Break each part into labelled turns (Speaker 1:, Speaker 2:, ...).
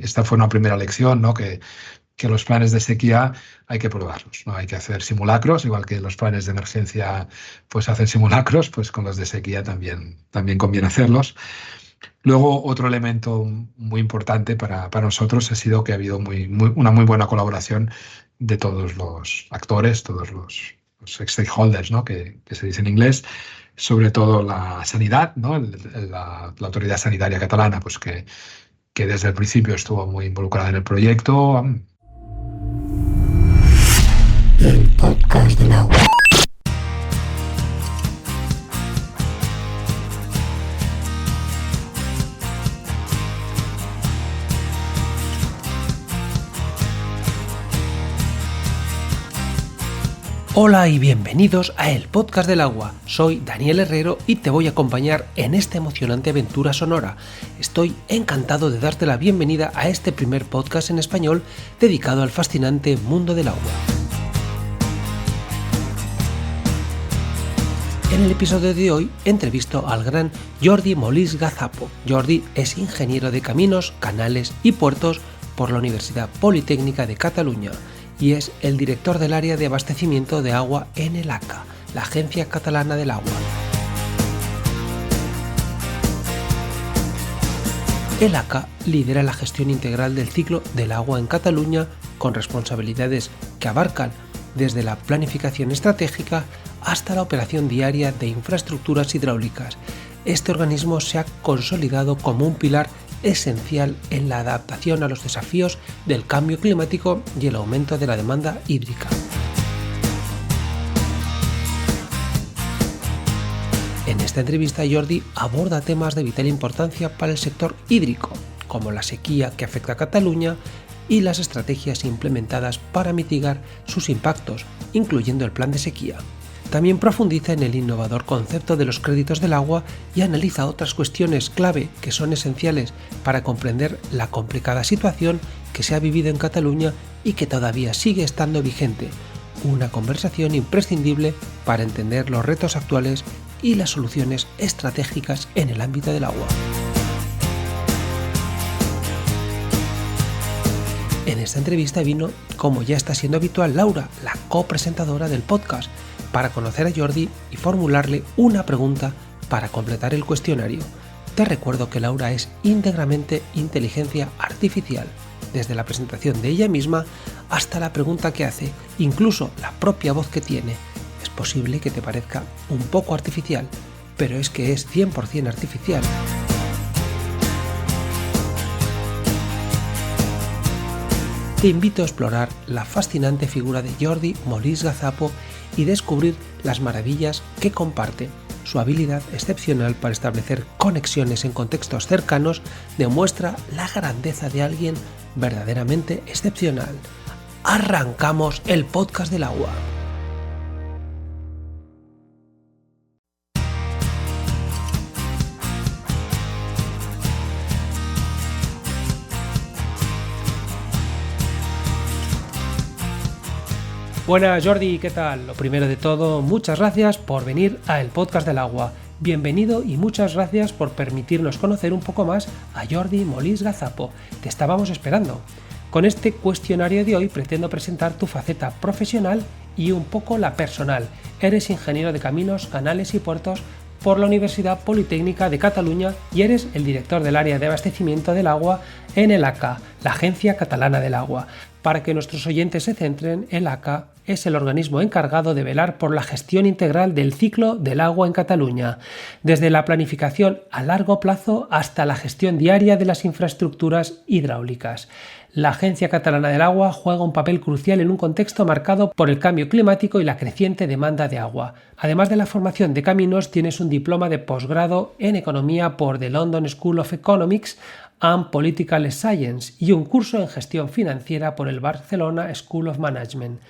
Speaker 1: esta fue una primera lección, ¿no? Que los planes de sequía hay que probarlos, ¿no? Hay que hacer simulacros, igual que los planes de emergencia pues hacen simulacros, pues con los de sequía también conviene hacerlos. Luego, otro elemento muy importante para nosotros ha sido que ha habido una muy buena colaboración de todos los actores, todos los stakeholders, ¿no? que se dice en inglés, sobre todo la sanidad, ¿no? La autoridad sanitaria catalana, pues que desde el principio estuvo muy involucrada en el proyecto.
Speaker 2: El podcast del agua.
Speaker 3: Hola y bienvenidos a El Podcast del Agua. Soy Daniel Herrero y te voy a acompañar en esta emocionante aventura sonora. Estoy encantado de darte la bienvenida a este primer podcast en español dedicado al fascinante mundo del agua. En el episodio de hoy entrevisto al gran Jordi Molist Gazapo. Jordi es ingeniero de caminos, canales y puertos por la Universidad Politécnica de Cataluña y es el director del área de abastecimiento de agua en el ACA, la Agencia Catalana del Agua. El ACA lidera la gestión integral del ciclo del agua en Cataluña con responsabilidades que abarcan desde la planificación estratégica hasta la operación diaria de infraestructuras hidráulicas. Este organismo se ha consolidado como un pilar esencial en la adaptación a los desafíos del cambio climático y el aumento de la demanda hídrica. En esta entrevista, Jordi aborda temas de vital importancia para el sector hídrico, como la sequía que afecta a Cataluña y las estrategias implementadas para mitigar sus impactos, incluyendo el plan de sequía. También profundiza en el innovador concepto de los créditos del agua y analiza otras cuestiones clave que son esenciales para comprender la complicada situación que se ha vivido en Cataluña y que todavía sigue estando vigente. Una conversación imprescindible para entender los retos actuales y las soluciones estratégicas en el ámbito del agua. En esta entrevista vino, como ya está siendo habitual, Laura, la copresentadora del podcast, para conocer a Jordi y formularle una pregunta para completar el cuestionario. Te recuerdo que Laura es íntegramente inteligencia artificial, desde la presentación de ella misma hasta la pregunta que hace, incluso la propia voz que tiene. Es posible que te parezca un poco artificial, pero es que es 100% artificial. Te invito a explorar la fascinante figura de Jordi Molist Gazapo y descubrir las maravillas que comparte. Su habilidad excepcional para establecer conexiones en contextos cercanos demuestra la grandeza de alguien verdaderamente excepcional. Arrancamos el podcast del agua. Buenas Jordi, ¿qué tal? Lo primero de todo, muchas gracias por venir a El Podcast del Agua. Bienvenido y muchas gracias por permitirnos conocer un poco más a Jordi Molist Gazapo. Te estábamos esperando. Con este cuestionario de hoy pretendo presentar tu faceta profesional y un poco la personal. Eres ingeniero de caminos, canales y puertos por la Universidad Politécnica de Cataluña y eres el director del área de abastecimiento del agua en el ACA, la Agencia Catalana del Agua. Para que nuestros oyentes se centren, el ACA es el organismo encargado de velar por la gestión integral del ciclo del agua en Cataluña, desde la planificación a largo plazo hasta la gestión diaria de las infraestructuras hidráulicas. La Agencia Catalana del Agua juega un papel crucial en un contexto marcado por el cambio climático y la creciente demanda de agua. Además de la formación de caminos, tienes un diploma de posgrado en Economía por The London School of Economics and Political Science y un curso en Gestión Financiera por el Barcelona School of Management.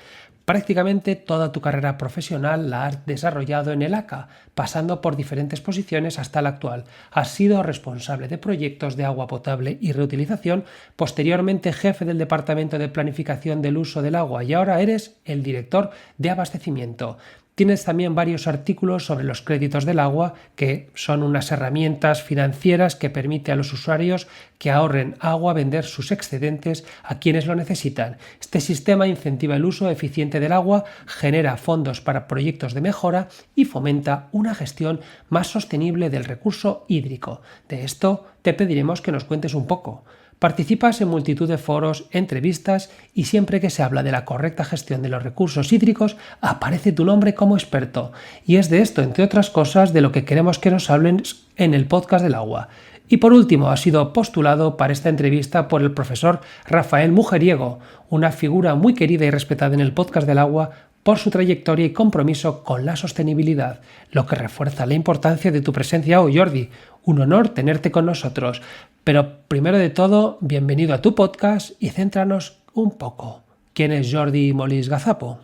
Speaker 3: Prácticamente toda tu carrera profesional la has desarrollado en el ACA, pasando por diferentes posiciones hasta la actual. Has sido responsable de proyectos de agua potable y reutilización, posteriormente jefe del Departamento de Planificación del Uso del Agua y ahora eres el director de abastecimiento. Tienes también varios artículos sobre los créditos del agua, que son unas herramientas financieras que permiten a los usuarios que ahorren agua vender sus excedentes a quienes lo necesitan. Este sistema incentiva el uso eficiente del agua, genera fondos para proyectos de mejora y fomenta una gestión más sostenible del recurso hídrico. De esto te pediremos que nos cuentes un poco. Participas en multitud de foros, entrevistas y siempre que se habla de la correcta gestión de los recursos hídricos aparece tu nombre como experto. Y es de esto, entre otras cosas, de lo que queremos que nos hablen en el podcast del agua. Y por último, ha sido postulado para esta entrevista por el profesor Rafael Mujeriego, una figura muy querida y respetada en el podcast del agua por su trayectoria y compromiso con la sostenibilidad, lo que refuerza la importancia de tu presencia hoy, Jordi. Un honor tenerte con nosotros. Pero primero de todo, bienvenido a tu podcast y céntranos un poco. ¿Quién es Jordi Molís Gazapo?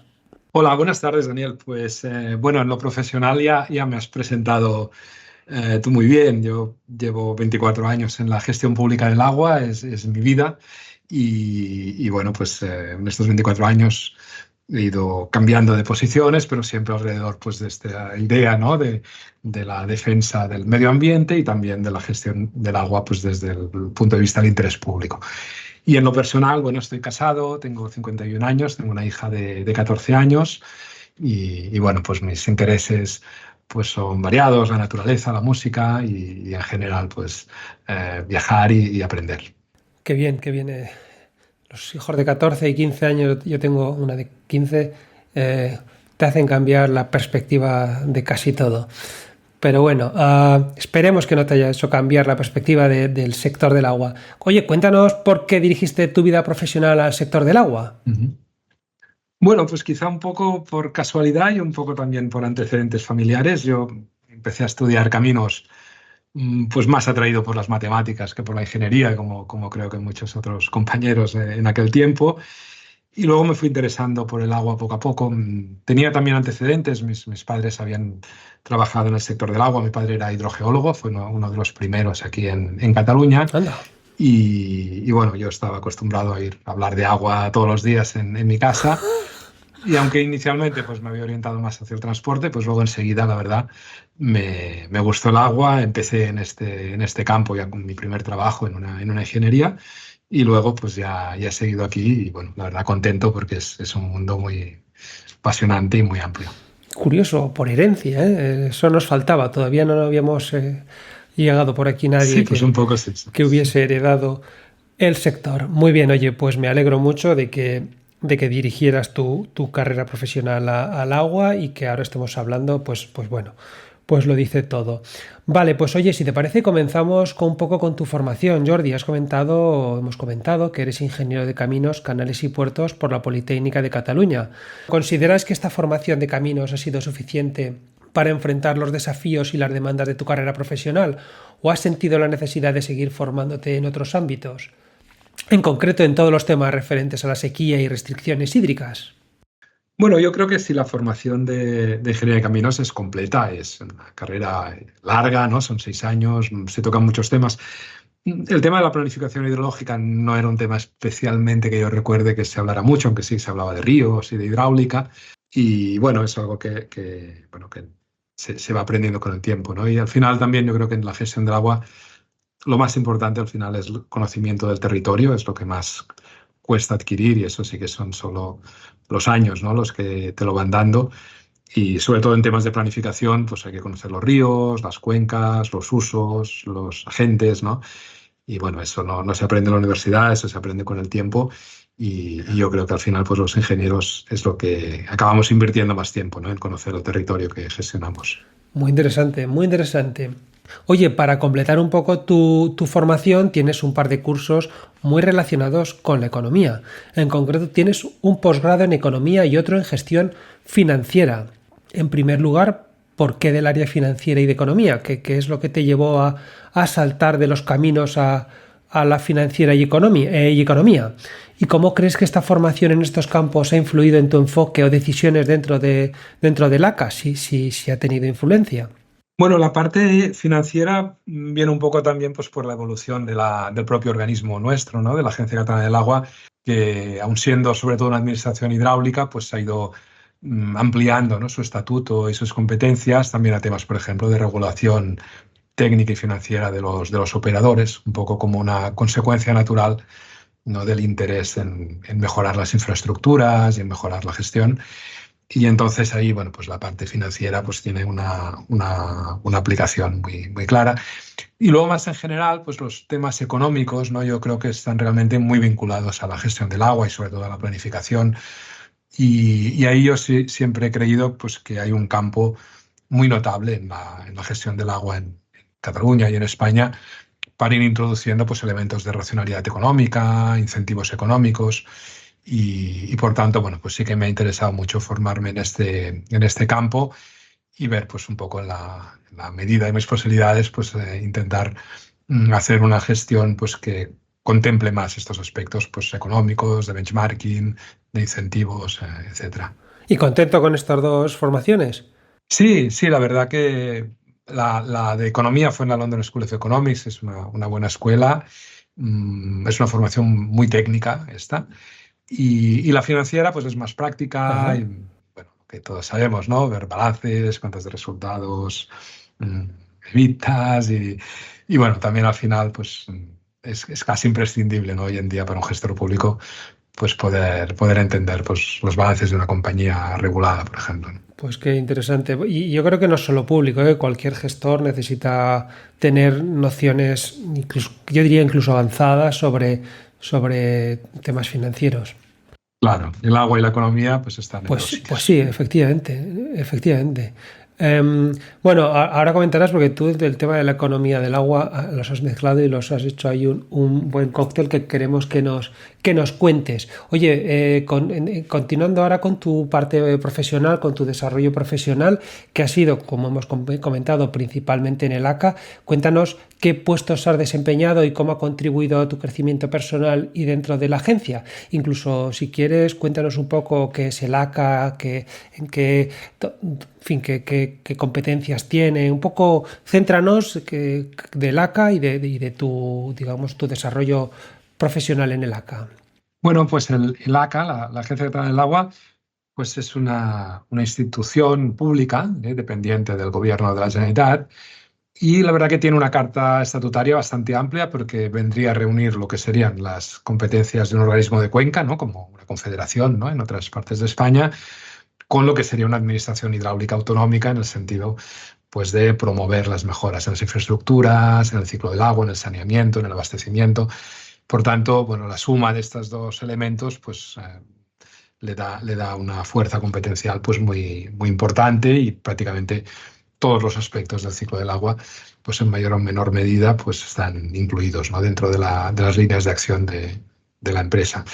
Speaker 1: Hola, buenas tardes, Daniel. Pues bueno, en lo profesional ya me has presentado tú muy bien. Yo llevo 24 años en la gestión pública del agua, es mi vida. Y bueno, pues en estos 24 años he ido cambiando de posiciones, pero siempre alrededor pues, de esta idea, ¿no? de la defensa del medio ambiente y también de la gestión del agua pues, desde el punto de vista del interés público. Y en lo personal, bueno, estoy casado, tengo 51 años, tengo una hija de 14 años y bueno, pues mis intereses pues son variados, la naturaleza, la música y en general pues viajar y aprender.
Speaker 3: Qué bien, qué bien. Los hijos de 14 y 15 años, yo tengo una de 15, te hacen cambiar la perspectiva de casi todo. Pero bueno, esperemos que no te haya hecho cambiar la perspectiva del sector del agua. Oye, cuéntanos por qué dirigiste tu vida profesional al sector del agua.
Speaker 1: Uh-huh. Bueno, pues quizá un poco por casualidad y un poco también por antecedentes familiares. Yo empecé a estudiar caminos pues más atraído por las matemáticas que por la ingeniería, como creo que muchos otros compañeros en aquel tiempo. Y luego me fui interesando por el agua poco a poco. Tenía también antecedentes, mis padres habían trabajado en el sector del agua, mi padre era hidrogeólogo, fue uno de los primeros aquí en Cataluña.
Speaker 3: Anda.
Speaker 1: Y bueno, yo estaba acostumbrado a ir a hablar de agua todos los días en mi casa. Y aunque inicialmente pues, me había orientado más hacia el transporte, pues luego enseguida, la verdad, me gustó el agua. Empecé en este campo ya con mi primer trabajo en una ingeniería y luego pues ya he seguido aquí y bueno, la verdad contento porque es un mundo muy apasionante y muy amplio.
Speaker 3: Curioso, por herencia, ¿eh? Eso nos faltaba, todavía no habíamos llegado por aquí nadie
Speaker 1: Sí, pues un poco sí.
Speaker 3: que hubiese heredado el sector. Muy bien, oye, pues me alegro mucho de que dirigieras tu carrera profesional al agua y que ahora estemos hablando, pues bueno, pues lo dice todo. Vale, pues oye, si te parece, comenzamos un poco con tu formación, Jordi. Hemos comentado que eres ingeniero de caminos, canales y puertos por la Politécnica de Cataluña. ¿Consideras que esta formación de caminos ha sido suficiente para enfrentar los desafíos y las demandas de tu carrera profesional? ¿O has sentido la necesidad de seguir formándote en otros ámbitos? En concreto, en todos los temas referentes a la sequía y restricciones hídricas.
Speaker 1: Bueno, yo creo que si la formación de ingeniería de caminos es completa, es una carrera larga, ¿no? Son 6 años, se tocan muchos temas. El tema de la planificación hidrológica no era un tema especialmente que yo recuerde que se hablara mucho, aunque sí se hablaba de ríos y de hidráulica. Y bueno, es algo que se va aprendiendo con el tiempo, ¿no? Y al final también yo creo que en la gestión del agua lo más importante al final es el conocimiento del territorio, es lo que más cuesta adquirir y eso sí que son solo los años, ¿no? Los que te lo van dando y sobre todo en temas de planificación pues hay que conocer los ríos, las cuencas, los usos, los agentes, ¿no? Y bueno, eso no se aprende en la universidad, eso se aprende con el tiempo y yo creo que al final pues los ingenieros es lo que acabamos invirtiendo más tiempo, ¿no? En conocer el territorio que gestionamos.
Speaker 3: Muy interesante, muy interesante. Oye, para completar un poco tu formación tienes un par de cursos muy relacionados con la economía. En concreto tienes un posgrado en economía y otro en gestión financiera. En primer lugar, ¿por qué del área financiera y de economía? ¿Qué es lo que te llevó a saltar de los caminos a la financiera y economía? ¿Y cómo crees que esta formación en estos campos ha influido en tu enfoque o decisiones dentro del ACA? Si ha tenido influencia.
Speaker 1: Bueno, la parte financiera viene un poco también pues, por la evolución del propio organismo nuestro, ¿no? De la Agencia Catalana del Agua, que aun siendo sobre todo una administración hidráulica, pues ha ido ampliando, ¿no?, su estatuto y sus competencias también a temas, por ejemplo, de regulación técnica y financiera de los operadores, un poco como una consecuencia natural, ¿no?, del interés en mejorar las infraestructuras y en mejorar la gestión. Y entonces ahí, bueno, pues la parte financiera pues tiene una aplicación muy clara. Y luego más en general, pues los temas económicos, ¿no?, yo creo que están realmente muy vinculados a la gestión del agua y sobre todo a la planificación. Y ahí yo siempre he creído pues que hay un campo muy notable en la gestión del agua en Cataluña y en España para ir introduciendo pues elementos de racionalidad económica, incentivos económicos. Y por tanto, bueno, pues sí que me ha interesado mucho formarme en este campo y ver pues un poco en la medida de mis posibilidades pues intentar hacer una gestión pues que contemple más estos aspectos pues económicos, de benchmarking, de incentivos, etcétera.
Speaker 3: ¿Y contento con estas dos formaciones?
Speaker 1: Sí, sí, la verdad que la de economía fue en la London School of Economics, es una buena escuela, es una formación muy técnica esta. Y la financiera pues es más práctica
Speaker 3: Ajá.
Speaker 1: y, bueno, que todos sabemos, ¿no? Ver balances, cuentas de resultados, mm, evitas y bueno, también al final pues es casi imprescindible, ¿no?, hoy en día para un gestor público pues poder entender pues los balances de una compañía regulada, por ejemplo, ¿no?
Speaker 3: Pues qué interesante. Y yo creo que no es solo público, ¿eh? Cualquier gestor necesita tener nociones, incluso, yo diría incluso avanzadas sobre temas financieros.
Speaker 1: Claro, el agua y la economía pues están en dos
Speaker 3: Pues
Speaker 1: sitios.
Speaker 3: sí, efectivamente. Bueno, ahora comentarás porque tú del tema de la economía del agua los has mezclado y los has hecho ahí un buen cóctel que queremos que nos cuentes. Oye, continuando ahora con tu parte profesional, con tu desarrollo profesional, que ha sido, como hemos comentado, principalmente en el ACA, cuéntanos qué puestos has desempeñado y cómo ha contribuido a tu crecimiento personal y dentro de la agencia. Incluso, si quieres, cuéntanos un poco qué es el ACA, en qué competencias tiene. Un poco, céntranos del ACA y de tu, digamos, tu desarrollo profesional en el ACA.
Speaker 1: Bueno, pues el ACA, la Agencia Catalana del Agua, pues es una institución pública, dependiente del Gobierno de la Generalitat, y la verdad que tiene una carta estatutaria bastante amplia porque vendría a reunir lo que serían las competencias de un organismo de cuenca, ¿no?, como una confederación, ¿no?, en otras partes de España, con lo que sería una administración hidráulica autonómica en el sentido pues, de promover las mejoras en las infraestructuras, en el ciclo del agua, en el saneamiento, en el abastecimiento. Por tanto, bueno, la suma de estos dos elementos pues, le da una fuerza competencial pues, muy importante y prácticamente todos los aspectos del ciclo del agua, pues en mayor o menor medida, pues están incluidos, ¿no?, dentro de las líneas de acción de la empresa.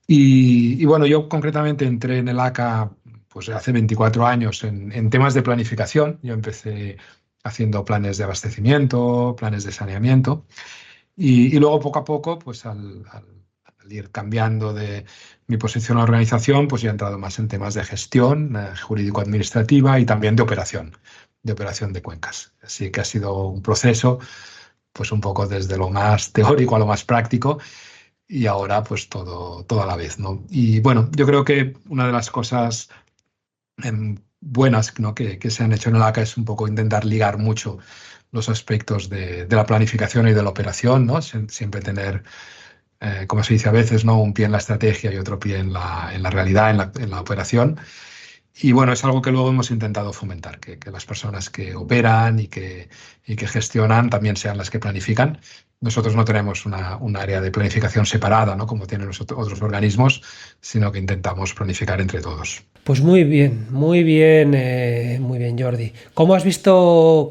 Speaker 1: Y bueno, yo concretamente entré en el ACA pues hace 24 años en temas de planificación. Yo empecé haciendo planes de abastecimiento, planes de saneamiento y luego poco a poco, pues al ir cambiando de mi posición en la organización, pues ya he entrado más en temas de gestión jurídico-administrativa y también de operación de cuencas. Así que ha sido un proceso pues un poco desde lo más teórico a lo más práctico y ahora pues todo a la vez, ¿no? Y bueno, yo creo que una de las cosas buenas, ¿no?, que se han hecho en el ACA es un poco intentar ligar mucho los aspectos de la planificación y de la operación, ¿no? Siempre tener, como se dice a veces, ¿no?, un pie en la estrategia y otro pie en la realidad, en la operación. Y bueno, es algo que luego hemos intentado fomentar, que las personas que operan y que gestionan también sean las que planifican. Nosotros no tenemos un área de planificación separada, ¿no?, como tienen otros organismos, sino que intentamos planificar entre todos.
Speaker 3: Pues muy bien, Jordi. ¿Cómo has visto,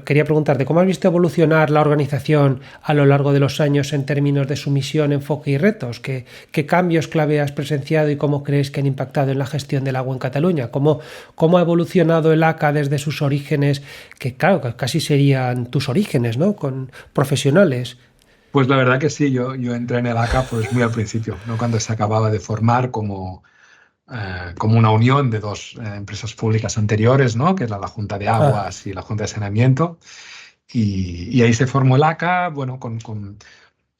Speaker 3: quería preguntarte, cómo has visto evolucionar la organización a lo largo de los años en términos de su misión, enfoque y retos? ¿Qué cambios clave has presenciado y cómo crees que han impactado en la gestión del agua en Cataluña? ¿Cómo ha evolucionado el ACA desde sus orígenes, que claro, que casi serían tus orígenes, ¿no?, con profesionales?
Speaker 1: Pues la verdad que sí, yo entré en el ACA pues muy al principio, ¿no?, cuando se acababa de formar como una unión de dos empresas públicas anteriores, ¿no?, que era la Junta de
Speaker 3: Ah,
Speaker 1: Aguas y la Junta de Saneamiento. Y ahí se formó el ACA, bueno, con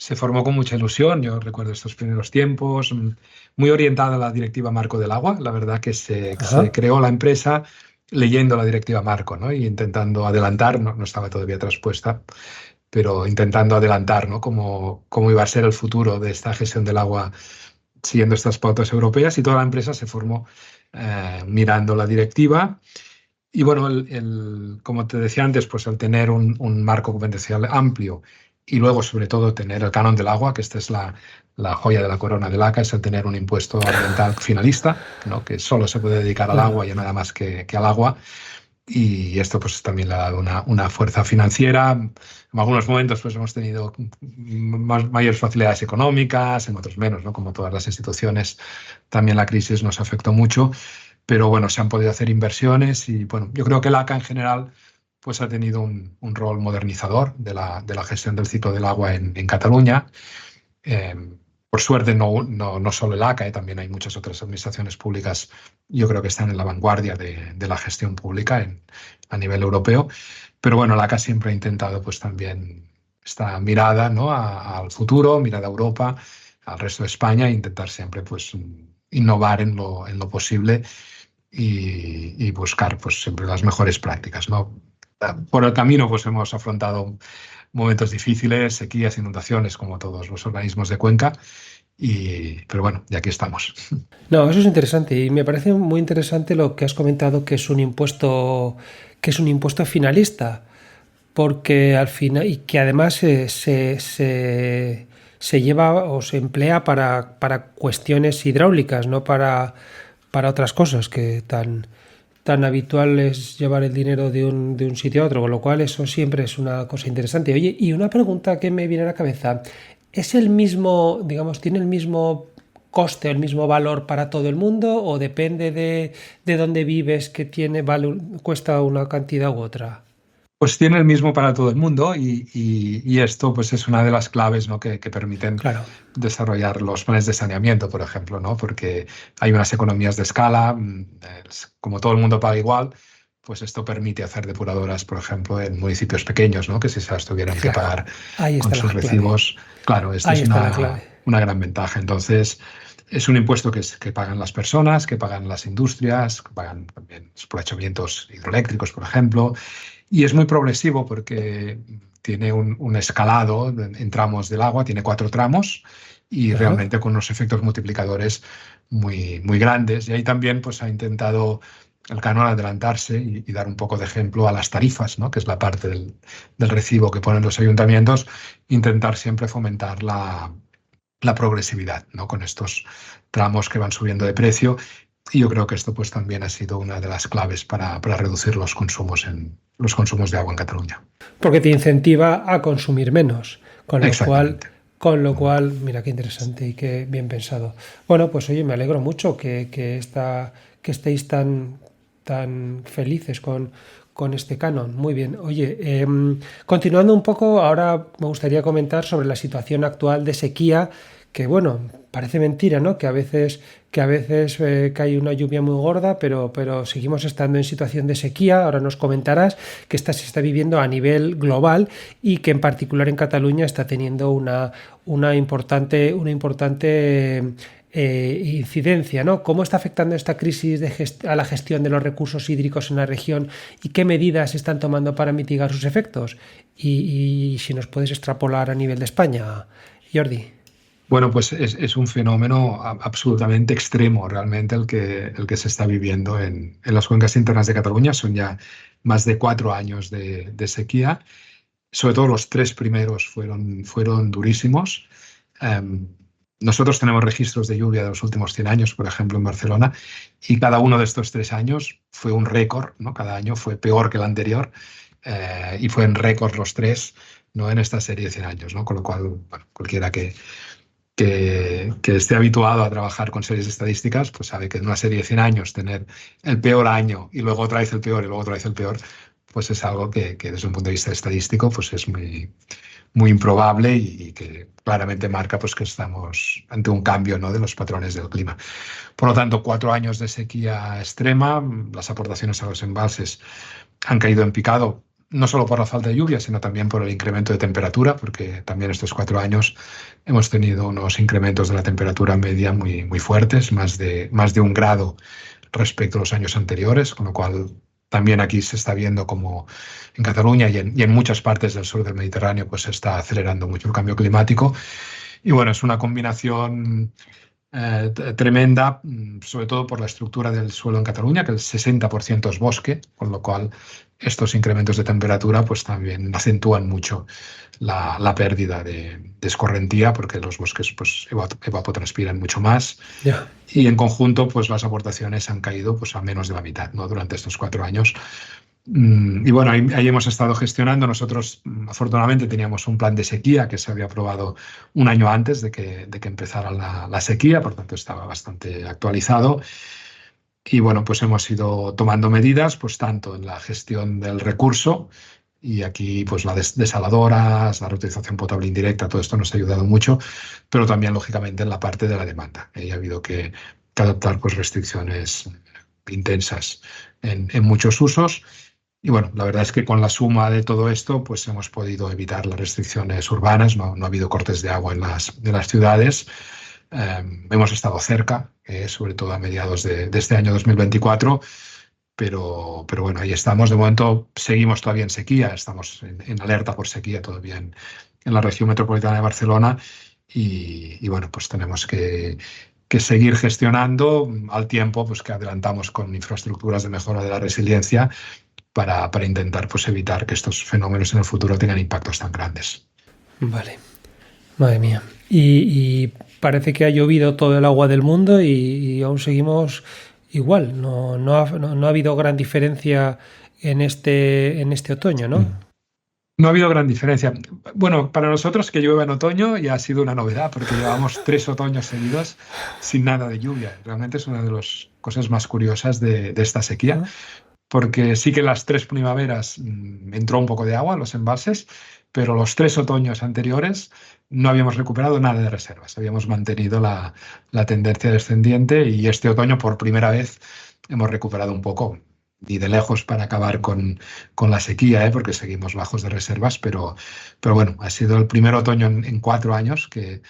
Speaker 1: se formó con mucha ilusión. Yo recuerdo estos primeros tiempos, muy orientada a la Directiva Marco del Agua. La verdad que se
Speaker 3: Ajá.
Speaker 1: creó la empresa leyendo la Directiva Marco, ¿no? Y intentando adelantar, no estaba todavía traspuesta, pero intentando adelantar, ¿no? Cómo iba a ser el futuro de esta gestión del agua siguiendo estas pautas europeas, y toda la empresa se formó mirando la directiva. Y bueno, como te decía antes, pues al tener un marco competencial amplio y luego sobre todo tener el canon del agua, que esta es la joya de la corona del ACA, es el tener un impuesto ambiental finalista, ¿no? Que solo se puede dedicar al agua
Speaker 3: Claro.
Speaker 1: y a nada más que al agua. Y esto pues también le ha dado una fuerza financiera. En algunos momentos pues hemos tenido mayores facilidades económicas, en otros menos, ¿no? Como todas las instituciones, también la crisis nos afectó mucho, pero bueno, se han podido hacer inversiones y bueno, yo creo que el ACA en general pues ha tenido un rol modernizador de la gestión del ciclo del agua en Cataluña. Eh, por suerte, no solo el ACA, también hay muchas otras administraciones públicas, yo creo que están en la vanguardia de la gestión pública a nivel europeo. Pero bueno, el ACA siempre ha intentado pues también esta mirada, ¿no? Al futuro, mirada a Europa, al resto de España, e intentar siempre pues innovar en lo posible y buscar pues siempre las mejores prácticas, ¿no? Por el camino pues hemos afrontado momentos difíciles, sequías, inundaciones, como todos los organismos de cuenca, pero bueno, y aquí estamos.
Speaker 3: No, eso es interesante y me parece muy interesante lo que has comentado que es un impuesto finalista, porque al final y que además se lleva o se emplea para cuestiones hidráulicas, no para otras cosas que tan habitual es llevar el dinero de un sitio a otro, con lo cual eso siempre es una cosa interesante. Oye, y una pregunta que me viene a la cabeza, ¿es el mismo, digamos, tiene el mismo coste, el mismo valor para todo el mundo o depende de dónde vives que cuesta una cantidad u otra?
Speaker 1: Pues tiene el mismo para todo el mundo y esto pues es una de las claves, ¿no? que permiten
Speaker 3: Claro,
Speaker 1: desarrollar los planes de saneamiento, por ejemplo, ¿no? Porque hay unas economías de escala, como todo el mundo paga igual, pues esto permite hacer depuradoras, por ejemplo, en municipios pequeños, ¿no? Que si se las tuvieran que
Speaker 3: claro.
Speaker 1: pagar
Speaker 3: Ahí
Speaker 1: con
Speaker 3: está la
Speaker 1: sus
Speaker 3: clave.
Speaker 1: recibos, claro, esta
Speaker 3: Ahí
Speaker 1: es
Speaker 3: está la clave.
Speaker 1: una gran ventaja. Entonces, es un impuesto que pagan las personas, que pagan las industrias, que pagan también los aprovechamientos hidroeléctricos, por ejemplo, y es muy progresivo porque tiene un escalado en tramos del agua, tiene 4 tramos y
Speaker 3: Ajá.
Speaker 1: realmente con unos efectos multiplicadores muy, muy grandes. Y ahí también pues, ha intentado el canon adelantarse y dar un poco de ejemplo a las tarifas, ¿no? Que es la parte del recibo que ponen los ayuntamientos, intentar siempre fomentar la progresividad, ¿no? Con estos tramos que van subiendo de precio. Y yo creo que esto pues, también ha sido una de las claves para reducir los consumos de agua en Cataluña.
Speaker 3: Porque te incentiva a consumir menos,
Speaker 1: Exactamente.
Speaker 3: con lo cual, mira qué interesante y qué bien pensado. Bueno, pues oye, me alegro mucho que estéis tan felices con este canon. Muy bien. Oye, continuando un poco, ahora me gustaría comentar sobre la situación actual de sequía, que bueno, parece mentira, ¿no? Que a veces cae una lluvia muy gorda, pero seguimos estando en situación de sequía. Ahora nos comentarás que esta se está viviendo a nivel global y que en particular en Cataluña está teniendo una importante incidencia, ¿no? ¿Cómo está afectando esta crisis a la gestión de los recursos hídricos en la región y qué medidas se están tomando para mitigar sus efectos? Y si nos puedes extrapolar a nivel de España, Jordi.
Speaker 1: Bueno, pues es un fenómeno absolutamente extremo realmente el que se está viviendo en las cuencas internas de Cataluña. Son ya más de 4 años de sequía. Sobre todo los 3 primeros fueron durísimos. Um, Nosotros tenemos registros de lluvia de los últimos 100 años, por ejemplo, en Barcelona, y cada uno de estos 3 años fue un récord, ¿no? Cada año fue peor que el anterior, y fue en récord los 3, ¿no? En esta serie de 100 años, ¿no? Con lo cual, bueno, cualquiera que esté habituado a trabajar con series estadísticas, pues sabe que en una serie de 100 años tener el peor año y luego otra vez el peor y luego otra vez el peor, pues es algo que desde un punto de vista estadístico pues es muy improbable y que claramente marca pues, que estamos ante un cambio, ¿no? De los patrones del clima. Por lo tanto, 4 años de sequía extrema, las aportaciones a los embalses han caído en picado no solo por la falta de lluvia, sino también por el incremento de temperatura, porque también estos 4 años hemos tenido unos incrementos de la temperatura media muy, muy fuertes, más de 1 grado respecto a los años anteriores, con lo cual también aquí se está viendo como en Cataluña y en muchas partes del sur del Mediterráneo pues se está acelerando mucho el cambio climático. Y bueno, es una combinación tremenda, sobre todo por la estructura del suelo en Cataluña, que el 60% es bosque, con lo cual estos incrementos de temperatura pues también acentúan mucho la pérdida de escorrentía, porque los bosques pues evapotranspiran mucho más.
Speaker 3: Ya.
Speaker 1: Y en conjunto, pues las aportaciones han caído pues a menos de la mitad, ¿no? Durante estos 4 años. Y bueno, ahí hemos estado gestionando. Nosotros, afortunadamente, teníamos un plan de sequía que se había aprobado un año antes de que empezara la sequía, por tanto estaba bastante actualizado. Y bueno, pues hemos ido tomando medidas, pues tanto en la gestión del recurso, y aquí pues las desaladoras, la reutilización potable indirecta, todo esto nos ha ayudado mucho, pero también, lógicamente, en la parte de la demanda. Ha habido que adoptar pues restricciones intensas en muchos usos. Y bueno, la verdad es que con la suma de todo esto, pues hemos podido evitar las restricciones urbanas, no ha habido cortes de agua de las ciudades. Hemos estado cerca, sobre todo a mediados de este año 2024, pero bueno, ahí estamos. De momento seguimos todavía en sequía, estamos en alerta por sequía todavía en la región metropolitana de Barcelona y bueno, pues tenemos que seguir gestionando al tiempo pues, que adelantamos con infraestructuras de mejora de la resiliencia para intentar pues, evitar que estos fenómenos en el futuro tengan impactos tan grandes.
Speaker 3: Vale, madre mía. Y parece que ha llovido todo el agua del mundo y aún seguimos igual. No ha habido gran diferencia en este otoño, ¿no?
Speaker 1: No ha habido gran diferencia. Bueno, para nosotros que llueva en otoño ya ha sido una novedad, porque llevamos 3 otoños seguidos sin nada de lluvia. Realmente es una de las cosas más curiosas de esta sequía, porque sí que las 3 primaveras entró un poco de agua en los embalses, pero los 3 otoños anteriores no habíamos recuperado nada de reservas. Habíamos mantenido la tendencia descendiente y este otoño por primera vez hemos recuperado un poco, ni de lejos para acabar con la sequía, porque seguimos bajos de reservas, pero bueno, ha sido el primer otoño en 4 años que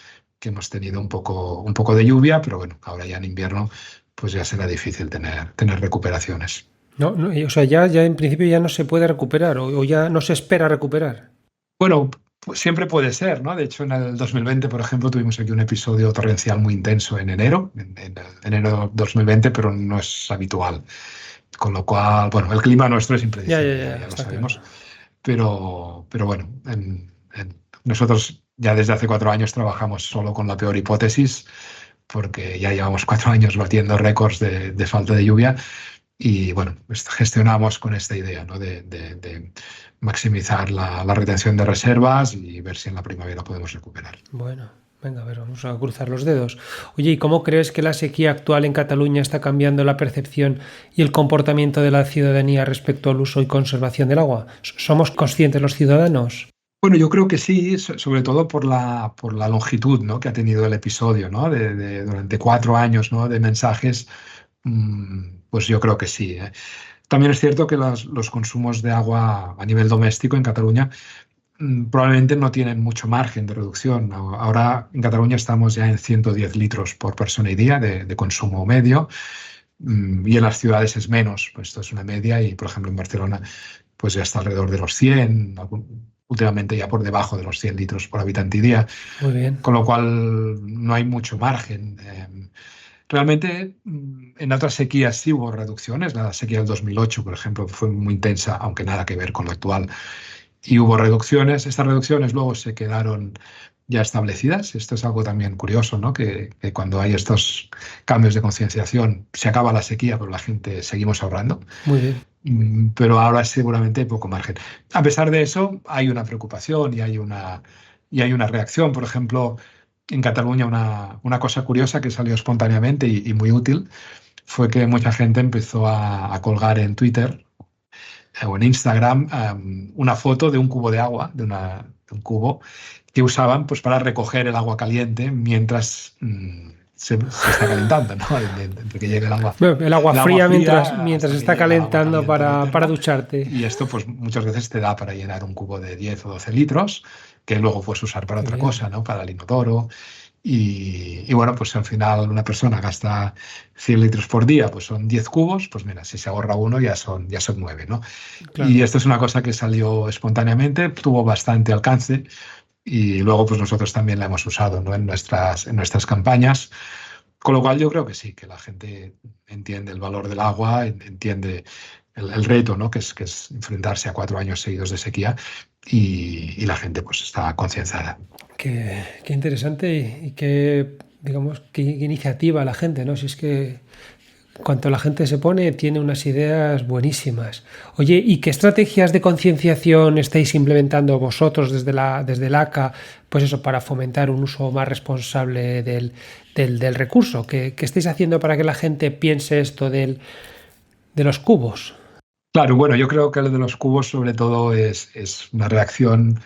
Speaker 1: hemos tenido un poco de lluvia, pero bueno, ahora ya en invierno pues ya será difícil tener recuperaciones.
Speaker 3: No, o sea, ya en principio ya no se puede recuperar o ya no se espera recuperar.
Speaker 1: Bueno, pues siempre puede ser, ¿no? De hecho, en el 2020, por ejemplo, tuvimos aquí un episodio torrencial muy intenso en enero, en enero de 2020, pero no es habitual. Con lo cual, bueno, el clima nuestro es impredecible, ya lo sabemos. Claro. Pero bueno, nosotros ya desde hace 4 años trabajamos solo con la peor hipótesis, porque ya llevamos 4 años batiendo récords de falta de lluvia. Y bueno, pues gestionamos con esta idea, ¿no? de maximizar la retención de reservas y ver si en la primavera podemos recuperar.
Speaker 3: Bueno, venga, a ver, vamos a cruzar los dedos. Oye, ¿y cómo crees que la sequía actual en Cataluña está cambiando la percepción y el comportamiento de la ciudadanía respecto al uso y conservación del agua? ¿Somos conscientes los ciudadanos?
Speaker 1: Bueno, yo creo que sí, sobre todo por la longitud, ¿no? que ha tenido el episodio, ¿no? Durante 4 años, ¿no? de mensajes. Pues yo creo que sí. También es cierto que los consumos de agua a nivel doméstico en Cataluña probablemente no tienen mucho margen de reducción. Ahora en Cataluña estamos ya en 110 litros por persona y día de consumo medio, y en las ciudades es menos. Pues esto es una media y, por ejemplo, en Barcelona pues ya está alrededor de los 100, últimamente ya por debajo de los 100 litros por habitante y día.
Speaker 3: Muy bien.
Speaker 1: Con lo cual no hay mucho margen. Realmente en otras sequías sí hubo reducciones. La sequía del 2008, por ejemplo, fue muy intensa, aunque nada que ver con lo actual. Y hubo reducciones. Estas reducciones luego se quedaron ya establecidas. Esto es algo también curioso, ¿no? Que cuando hay estos cambios de concienciación se acaba la sequía, pero la gente seguimos ahorrando.
Speaker 3: Muy bien.
Speaker 1: Pero ahora seguramente hay poco margen. A pesar de eso, hay una preocupación y hay una reacción. Por ejemplo, en Cataluña una cosa curiosa que salió espontáneamente y muy útil fue que mucha gente empezó a colgar en Twitter o en Instagram una foto de un cubo de agua, de un cubo que usaban pues, para recoger el agua caliente mientras se está calentando, ¿no? Entre que llega
Speaker 3: Bueno, el agua fría mientras
Speaker 1: hasta que
Speaker 3: está
Speaker 1: llega el agua
Speaker 3: calentando
Speaker 1: caliente del
Speaker 3: para
Speaker 1: termo.
Speaker 3: ducharte.
Speaker 1: Y esto pues muchas veces te da para llenar un cubo de 10 o 12 litros, que luego puedes usar para
Speaker 3: Qué
Speaker 1: otra
Speaker 3: bien.
Speaker 1: cosa, ¿no? Para el inodoro. Y bueno, pues si al final una persona gasta 100 litros por día, pues son 10 cubos, pues mira, si se ahorra uno ya son 9, ¿no?
Speaker 3: Claro.
Speaker 1: Y esto es una cosa que salió espontáneamente, tuvo bastante alcance y luego pues nosotros también la hemos usado, ¿no? En nuestras campañas. Con lo cual yo creo que sí, que la gente entiende el valor del agua, entiende el reto, ¿no? Que es enfrentarse a 4 años seguidos de sequía y la gente pues está concienciada.
Speaker 3: Qué interesante y qué, digamos, qué iniciativa la gente, ¿no? Si es que cuanto la gente se pone, tiene unas ideas buenísimas. Oye, ¿y qué estrategias de concienciación estáis implementando vosotros desde el ACA, pues eso, para fomentar un uso más responsable del recurso? ¿Qué estáis haciendo para que la gente piense esto de los cubos?
Speaker 1: Claro, bueno, yo creo que lo de los cubos sobre todo es una reacción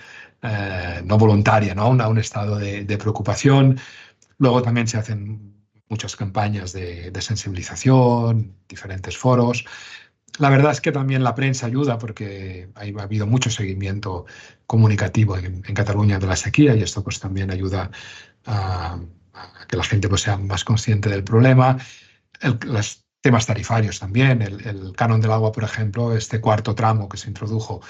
Speaker 1: no voluntaria, ¿no? A un estado de preocupación. Luego también se hacen muchas campañas de sensibilización, diferentes foros. La verdad es que también la prensa ayuda porque ha habido mucho seguimiento comunicativo en Cataluña de la sequía y esto pues también ayuda a que la gente pues sea más consciente del problema. Los temas tarifarios también, el canon del agua, por ejemplo, este cuarto tramo que se introdujo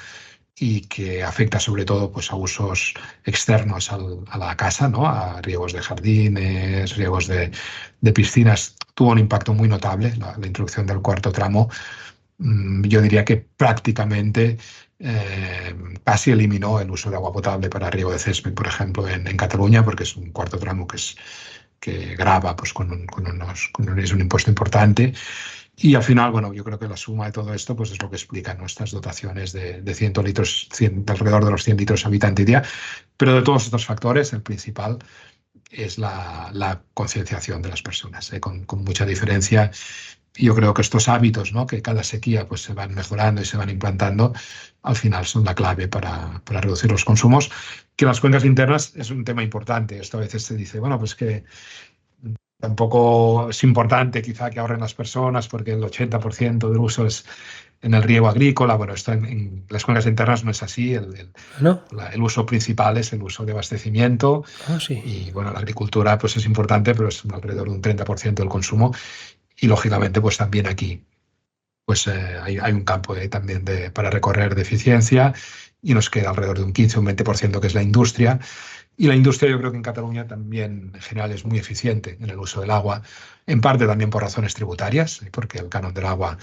Speaker 1: y que afecta sobre todo pues, a usos externos a la casa, ¿no? A riegos de jardines, riegos de piscinas, tuvo un impacto muy notable la introducción del cuarto tramo. Yo diría que prácticamente casi eliminó el uso de agua potable para riego de césped, por ejemplo, en Cataluña, porque es un cuarto tramo que grava pues, es un impuesto importante. Y al final, bueno, yo creo que la suma de todo esto pues, es lo que explica nuestras dotaciones de 100 litros, de alrededor de los 100 litros habitante día. Pero de todos estos factores, el principal es la concienciación de las personas, con mucha diferencia. Yo creo que estos hábitos, ¿no? Que cada sequía pues, se van mejorando y se van implantando, al final son la clave para reducir los consumos. Que las cuencas internas es un tema importante. Esto a veces se dice, bueno, pues que tampoco es importante quizá que ahorren las personas porque el 80% del uso es en el riego agrícola. Bueno, esto en las cuencas internas no es así.
Speaker 3: ¿No?
Speaker 1: El uso principal es el uso de abastecimiento
Speaker 3: Ah, sí.
Speaker 1: y bueno, la agricultura pues es importante, pero es alrededor de un 30% del consumo y lógicamente pues también aquí pues hay un campo también para recorrer de eficiencia y nos queda alrededor de un 15 o un 20% que es la industria. Y la industria yo creo que en Cataluña también en general es muy eficiente en el uso del agua, en parte también por razones tributarias, porque el canon del agua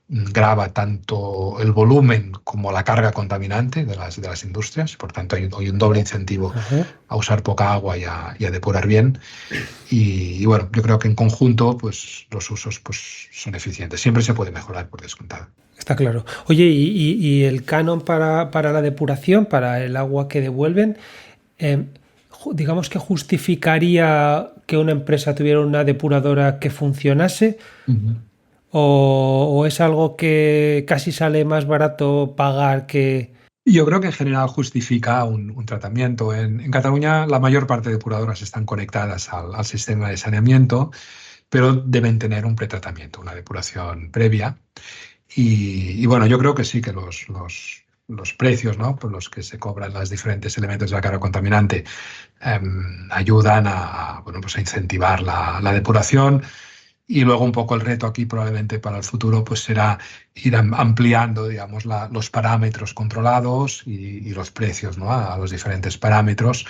Speaker 1: grava tanto el volumen como la carga contaminante de las industrias, por tanto hay un doble incentivo
Speaker 3: Ajá.
Speaker 1: a usar poca agua y a depurar bien. Y bueno, yo creo que en conjunto pues los usos pues son eficientes. Siempre se puede mejorar, por descontado.
Speaker 3: Está claro. Oye, ¿y el canon para la depuración, para el agua que devuelven, digamos que justificaría que una empresa tuviera una depuradora que funcionase?
Speaker 1: Ujú.
Speaker 3: ¿O es algo que casi sale más barato pagar que...
Speaker 1: Yo creo que en general justifica un tratamiento. En Cataluña la mayor parte de depuradoras están conectadas al sistema de saneamiento, pero deben tener un pretratamiento, una depuración previa. Y bueno, yo creo que sí que los precios, ¿no? Por los que se cobran los diferentes elementos de la carga contaminante ayudan bueno, pues a incentivar la depuración. Y luego un poco el reto aquí probablemente para el futuro pues será ir ampliando, digamos, los parámetros controlados y los precios, ¿no? A los diferentes parámetros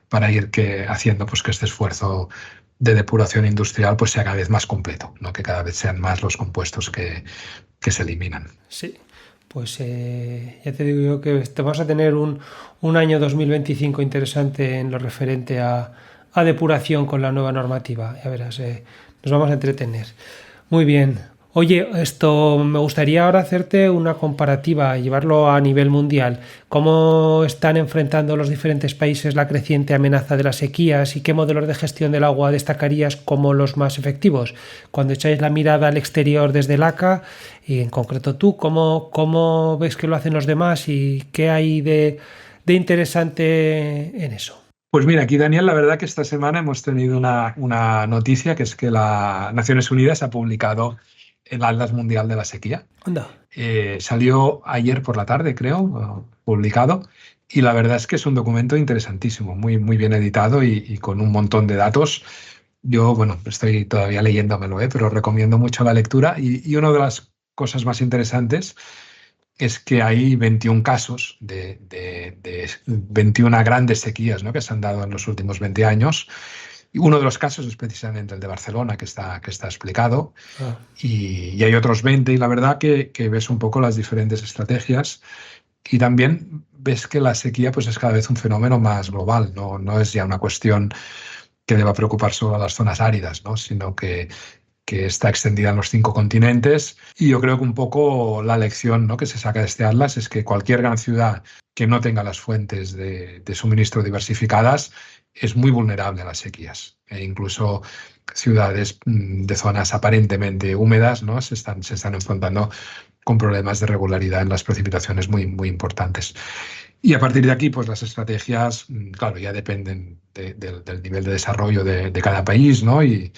Speaker 1: para ir haciendo pues que este esfuerzo de depuración industrial pues sea cada vez más completo, ¿no? Que cada vez sean más los compuestos que se eliminan.
Speaker 3: Sí, pues ya te digo yo que vamos a tener un año 2025 interesante en lo referente a depuración con la nueva normativa. Ya verás, nos vamos a entretener. Muy bien. Oye, esto me gustaría ahora hacerte una comparativa, llevarlo a nivel mundial. ¿Cómo están enfrentando los diferentes países la creciente amenaza de las sequías y qué modelos de gestión del agua destacarías como los más efectivos? Cuando echáis la mirada al exterior desde el ACA, y en concreto tú, ¿cómo ves que lo hacen los demás y qué hay de interesante en eso?
Speaker 1: Pues mira, aquí Daniel, la verdad que esta semana hemos tenido una noticia, que es que las Naciones Unidas ha publicado el Atlas Mundial de la Sequía.
Speaker 3: Anda.
Speaker 1: Salió ayer por la tarde, creo, publicado, y la verdad es que es un documento interesantísimo, muy, muy bien editado y con un montón de datos. Yo, bueno, estoy todavía leyéndomelo, pero recomiendo mucho la lectura y una de las cosas más interesantes es que hay 21 casos de 21 grandes sequías, ¿no?, que se han dado en los últimos 20 años. Y uno de los casos es precisamente el de Barcelona, que está explicado,
Speaker 3: Ah,
Speaker 1: y hay otros 20, y la verdad que ves un poco las diferentes estrategias y también ves que la sequía pues, es cada vez un fenómeno más global, no es ya una cuestión que deba preocupar solo a las zonas áridas, ¿no?, sino que está extendida en los 5 continentes. Y yo creo que un poco la lección, ¿no?, que se saca de este atlas es que cualquier gran ciudad que no tenga las fuentes de suministro diversificadas es muy vulnerable a las sequías. E incluso ciudades de zonas aparentemente húmedas, ¿no?, se están enfrentando con problemas de regularidad en las precipitaciones muy, muy importantes. Y a partir de aquí, pues las estrategias, claro, ya dependen del nivel de desarrollo de cada país, ¿no? Y,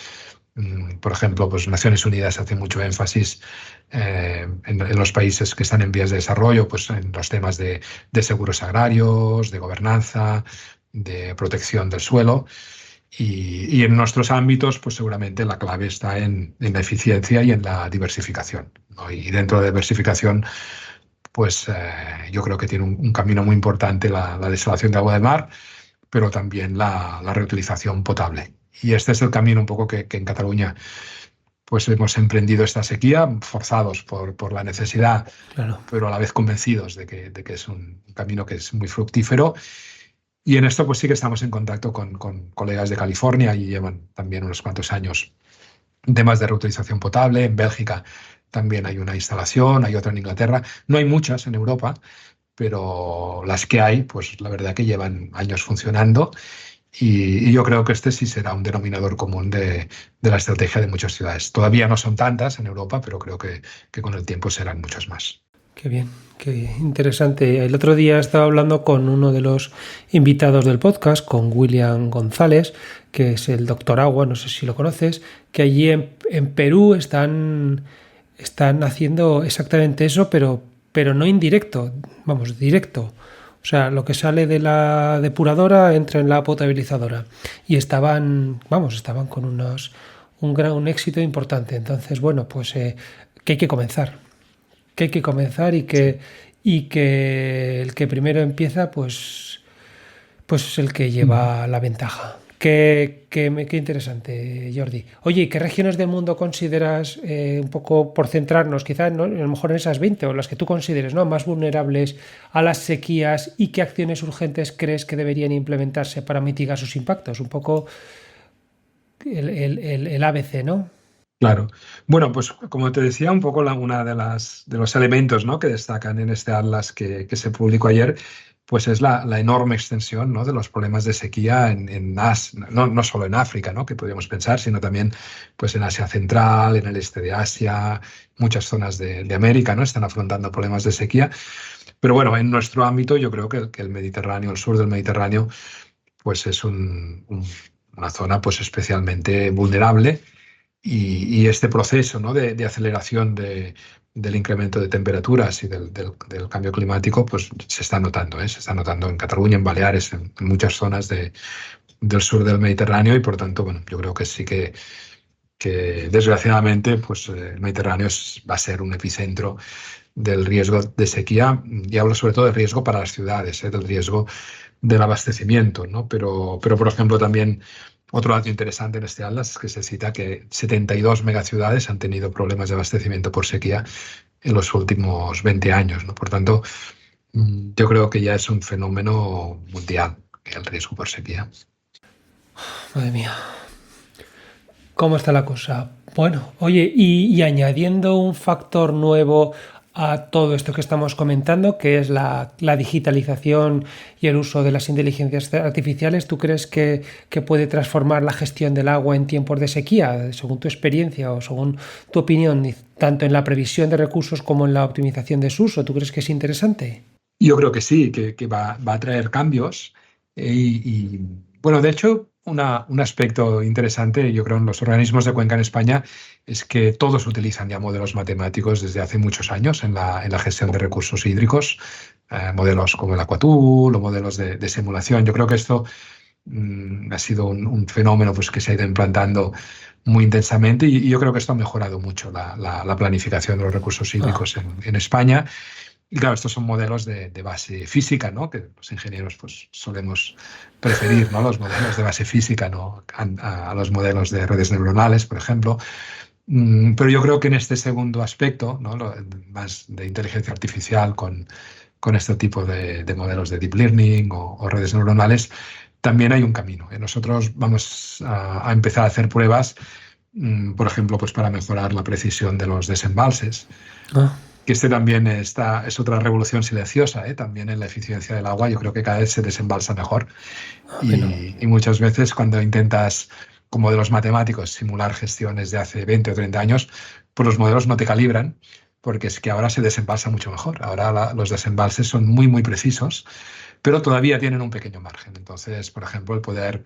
Speaker 1: por ejemplo, pues Naciones Unidas hace mucho énfasis en los países que están en vías de desarrollo, pues en los temas de seguros agrarios, de gobernanza, de protección del suelo. Y en nuestros ámbitos, pues seguramente la clave está en la eficiencia y en la diversificación, ¿no? Y dentro de diversificación, pues yo creo que tiene un camino muy importante la desalación de agua de mar, pero también la reutilización potable. Y este es el camino un poco que en Cataluña pues hemos emprendido esta sequía, forzados por la necesidad,
Speaker 3: claro.
Speaker 1: pero a la vez convencidos de que es un camino que es muy fructífero. Y en esto pues sí que estamos en contacto con colegas de California y llevan también unos cuantos años temas de reutilización potable. En Bélgica también hay una instalación, hay otra en Inglaterra. No hay muchas en Europa, pero las que hay, pues la verdad que llevan años funcionando. Y yo creo que este sí será un denominador común de la estrategia de muchas ciudades. Todavía no son tantas en Europa, pero creo que con el tiempo serán muchas más.
Speaker 3: Qué bien, qué interesante. El otro día estaba hablando con uno de los invitados del podcast, con William González, que es el Doctor Agua, no sé si lo conoces, que allí en Perú están haciendo exactamente eso, pero no indirecto, vamos, directo. O sea, lo que sale de la depuradora entra en la potabilizadora. Y estaban con un éxito importante. Entonces, bueno, pues que hay que comenzar. Que hay que comenzar y que el que primero empieza, pues es el que lleva la ventaja. Qué interesante, Jordi. Oye, ¿y qué regiones del mundo consideras, un poco por centrarnos, quizás, ¿no?, a lo mejor en esas 20 o las que tú consideres, ¿no?, más vulnerables a las sequías, y qué acciones urgentes crees que deberían implementarse para mitigar sus impactos? Un poco el ABC, ¿no?
Speaker 1: Claro. Bueno, pues como te decía, un poco una de los elementos, ¿no?, que destacan en este atlas que se publicó ayer, pues es la enorme extensión, ¿no?, de los problemas de sequía en Asia, no solo en África, ¿no?, que podríamos pensar, sino también pues en Asia Central, en el este de Asia, muchas zonas de América, ¿no?, están afrontando problemas de sequía. Pero bueno, en nuestro ámbito yo creo que el Mediterráneo, el sur del Mediterráneo, pues es una zona pues especialmente vulnerable. Y este proceso, ¿no?, de aceleración del incremento de temperaturas y del cambio climático, pues se está notando, se está notando en Cataluña, en Baleares, en muchas zonas del sur del Mediterráneo. Y por tanto, bueno, yo creo que sí que desgraciadamente pues el Mediterráneo va a ser un epicentro del riesgo de sequía, y hablo sobre todo del riesgo para las ciudades, del riesgo del abastecimiento, ¿no? Pero por ejemplo, también otro dato interesante en este atlas es que se cita que 72 megaciudades han tenido problemas de abastecimiento por sequía en los últimos 20 años, ¿no? Por tanto, yo creo que ya es un fenómeno mundial el riesgo por sequía.
Speaker 3: Madre mía, ¿cómo está la cosa? Bueno, oye, y añadiendo un factor nuevo a todo esto que estamos comentando, que es la digitalización y el uso de las inteligencias artificiales, ¿tú crees que puede transformar la gestión del agua en tiempos de sequía, según tu experiencia o según tu opinión, tanto en la previsión de recursos como en la optimización de su uso? ¿Tú crees que es interesante?
Speaker 1: Yo creo que sí, que va a traer cambios. Bueno, de hecho, un aspecto interesante, yo creo, en los organismos de cuenca en España es que todos utilizan ya modelos matemáticos desde hace muchos años en la gestión de recursos hídricos, modelos como el Aquatool o modelos de simulación. Yo creo que esto ha sido un fenómeno pues, que se ha ido implantando muy intensamente y yo creo que esto ha mejorado mucho la planificación de los recursos hídricos en España. Y claro, estos son modelos de base física, ¿no? Que los ingenieros pues, solemos preferir, ¿no? Los modelos de base física, ¿no? A los modelos de redes neuronales, por ejemplo. Pero yo creo que en este segundo aspecto, ¿no? Más de inteligencia artificial con este tipo de modelos de deep learning o redes neuronales, también hay un camino. Nosotros vamos a empezar a hacer pruebas, por ejemplo, pues para mejorar la precisión de los desembalses. Que este también es otra revolución silenciosa, también en la eficiencia del agua. Yo creo que cada vez se desembalsa mejor. Y muchas veces cuando intentas, con modelos matemáticos, simular gestiones de hace 20 o 30 años, pues los modelos no te calibran, porque es que ahora se desembalsa mucho mejor. Ahora los desembalses son muy, muy precisos, pero todavía tienen un pequeño margen. Entonces, por ejemplo, el poder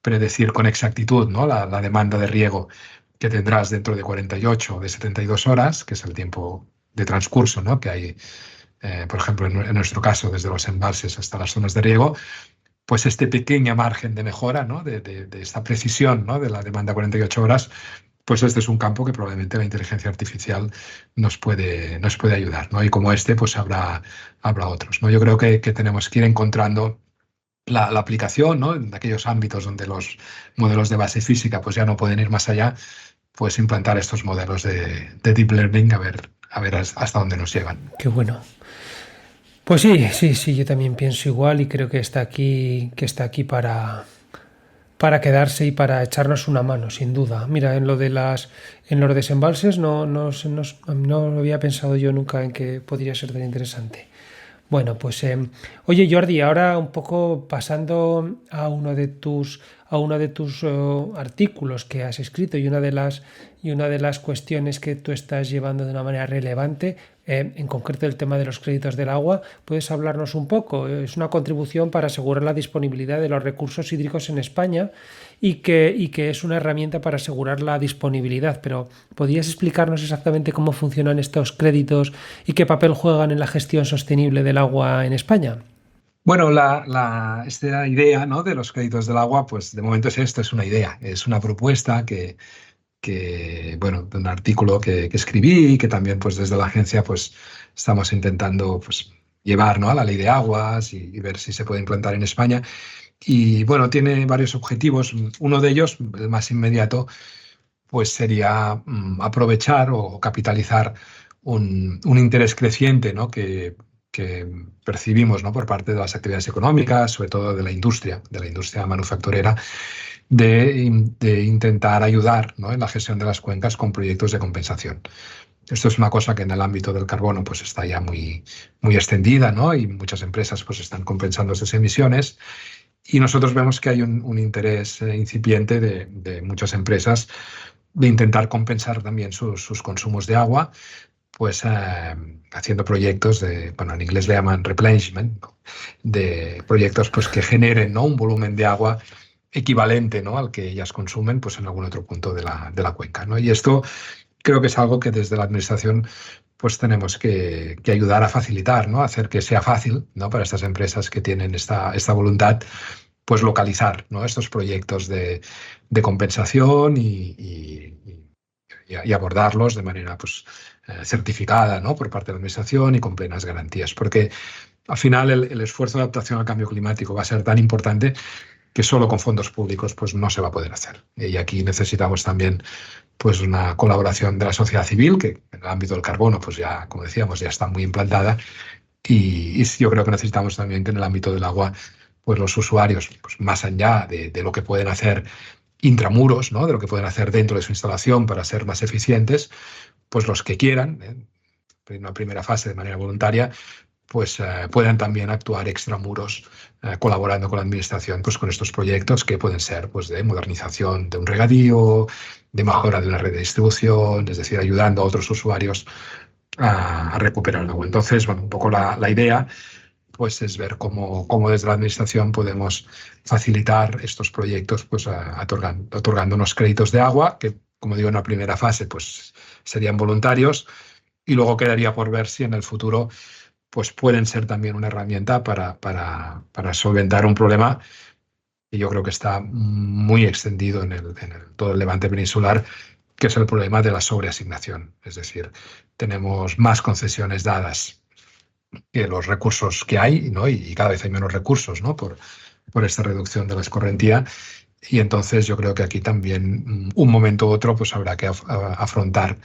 Speaker 1: predecir con exactitud, ¿no? la demanda de riego que tendrás dentro de 48 o de 72 horas, que es el tiempo de transcurso, ¿no? Que hay, por ejemplo, en nuestro caso, desde los embalses hasta las zonas de riego, pues este pequeño margen de mejora, ¿no? de esta precisión, ¿no? De la demanda 48 horas, pues este es un campo que probablemente la inteligencia artificial nos puede ayudar, ¿no? Y como este, pues habrá otros, ¿no? Yo creo que tenemos que ir encontrando la aplicación, ¿no? En aquellos ámbitos donde los modelos de base física pues ya no pueden ir más allá, pues implantar estos modelos de deep learning a ver hasta dónde nos llevan.
Speaker 3: Qué bueno. Pues sí, yo también pienso igual y creo que está aquí para quedarse y para echarnos una mano, sin duda. Mira, en los desembalses no había pensado yo nunca en que podría ser tan interesante. Bueno, pues oye Jordi, ahora un poco pasando a uno de tus artículos que has escrito y una de las cuestiones que tú estás llevando de una manera relevante, en concreto el tema de los créditos del agua, ¿puedes hablarnos un poco? Es una contribución para asegurar la disponibilidad de los recursos hídricos en España y que es una herramienta para asegurar la disponibilidad, pero ¿podrías explicarnos exactamente cómo funcionan estos créditos y qué papel juegan en la gestión sostenible del agua en España?
Speaker 1: Bueno, esta idea, ¿no? De los créditos del agua, pues de momento es una idea, es una propuesta bueno, de un artículo que escribí y que también pues desde la agencia pues estamos intentando pues llevar, ¿no? A la ley de aguas y ver si se puede implantar en España. Y bueno, tiene varios objetivos. Uno de ellos, el más inmediato, pues sería aprovechar o capitalizar un interés creciente, ¿no? que percibimos, ¿no? Por parte de las actividades económicas, sobre todo de la industria manufacturera, de intentar ayudar, ¿no? En la gestión de las cuencas con proyectos de compensación. Esto es una cosa que en el ámbito del carbono pues está ya muy, muy extendida, ¿no? Y muchas empresas pues están compensando esas emisiones. Y nosotros vemos que hay un interés incipiente de muchas empresas de intentar compensar también sus consumos de agua, pues haciendo proyectos bueno, en inglés le llaman replenishment, ¿no? De proyectos pues que generen, ¿no? Un volumen de agua equivalente, ¿no? Al que ellas consumen pues en algún otro punto de la cuenca, ¿no? Y esto creo que es algo que desde la administración pues tenemos que ayudar a facilitar, ¿no? Hacer que sea fácil, ¿no? Para estas empresas que tienen esta voluntad, pues localizar, ¿no? Estos proyectos de compensación y abordarlos de manera pues, certificada, ¿no? Por parte de la administración y con plenas garantías. Porque al final el esfuerzo de adaptación al cambio climático va a ser tan importante que solo con fondos públicos pues, no se va a poder hacer. Y aquí necesitamos también pues, una colaboración de la sociedad civil, que en el ámbito del carbono, pues ya, como decíamos, ya está muy implantada. Y yo creo que necesitamos también que en el ámbito del agua pues los usuarios, pues más allá de lo que pueden hacer intramuros, ¿no? De lo que pueden hacer dentro de su instalación para ser más eficientes, pues los que quieran, en una primera fase de manera voluntaria, pues puedan también actuar extramuros, colaborando con la administración, pues con estos proyectos que pueden ser pues de modernización de un regadío, de mejora de una red de distribución, es decir, ayudando a otros usuarios a recuperar el agua. Entonces, bueno, un poco la idea pues es ver cómo desde la administración podemos facilitar estos proyectos, pues otorgando unos créditos de agua que, como digo, en la primera fase pues serían voluntarios, y luego quedaría por ver si en el futuro pues pueden ser también una herramienta para solventar un problema que yo creo que está muy extendido en todo el Levante peninsular, que es el problema de la sobreasignación. Es decir, tenemos más concesiones dadas que los recursos que hay, ¿no? Y cada vez hay menos recursos, ¿no? Por esta reducción de la escorrentía. Y entonces yo creo que aquí también, un momento u otro, pues habrá que afrontar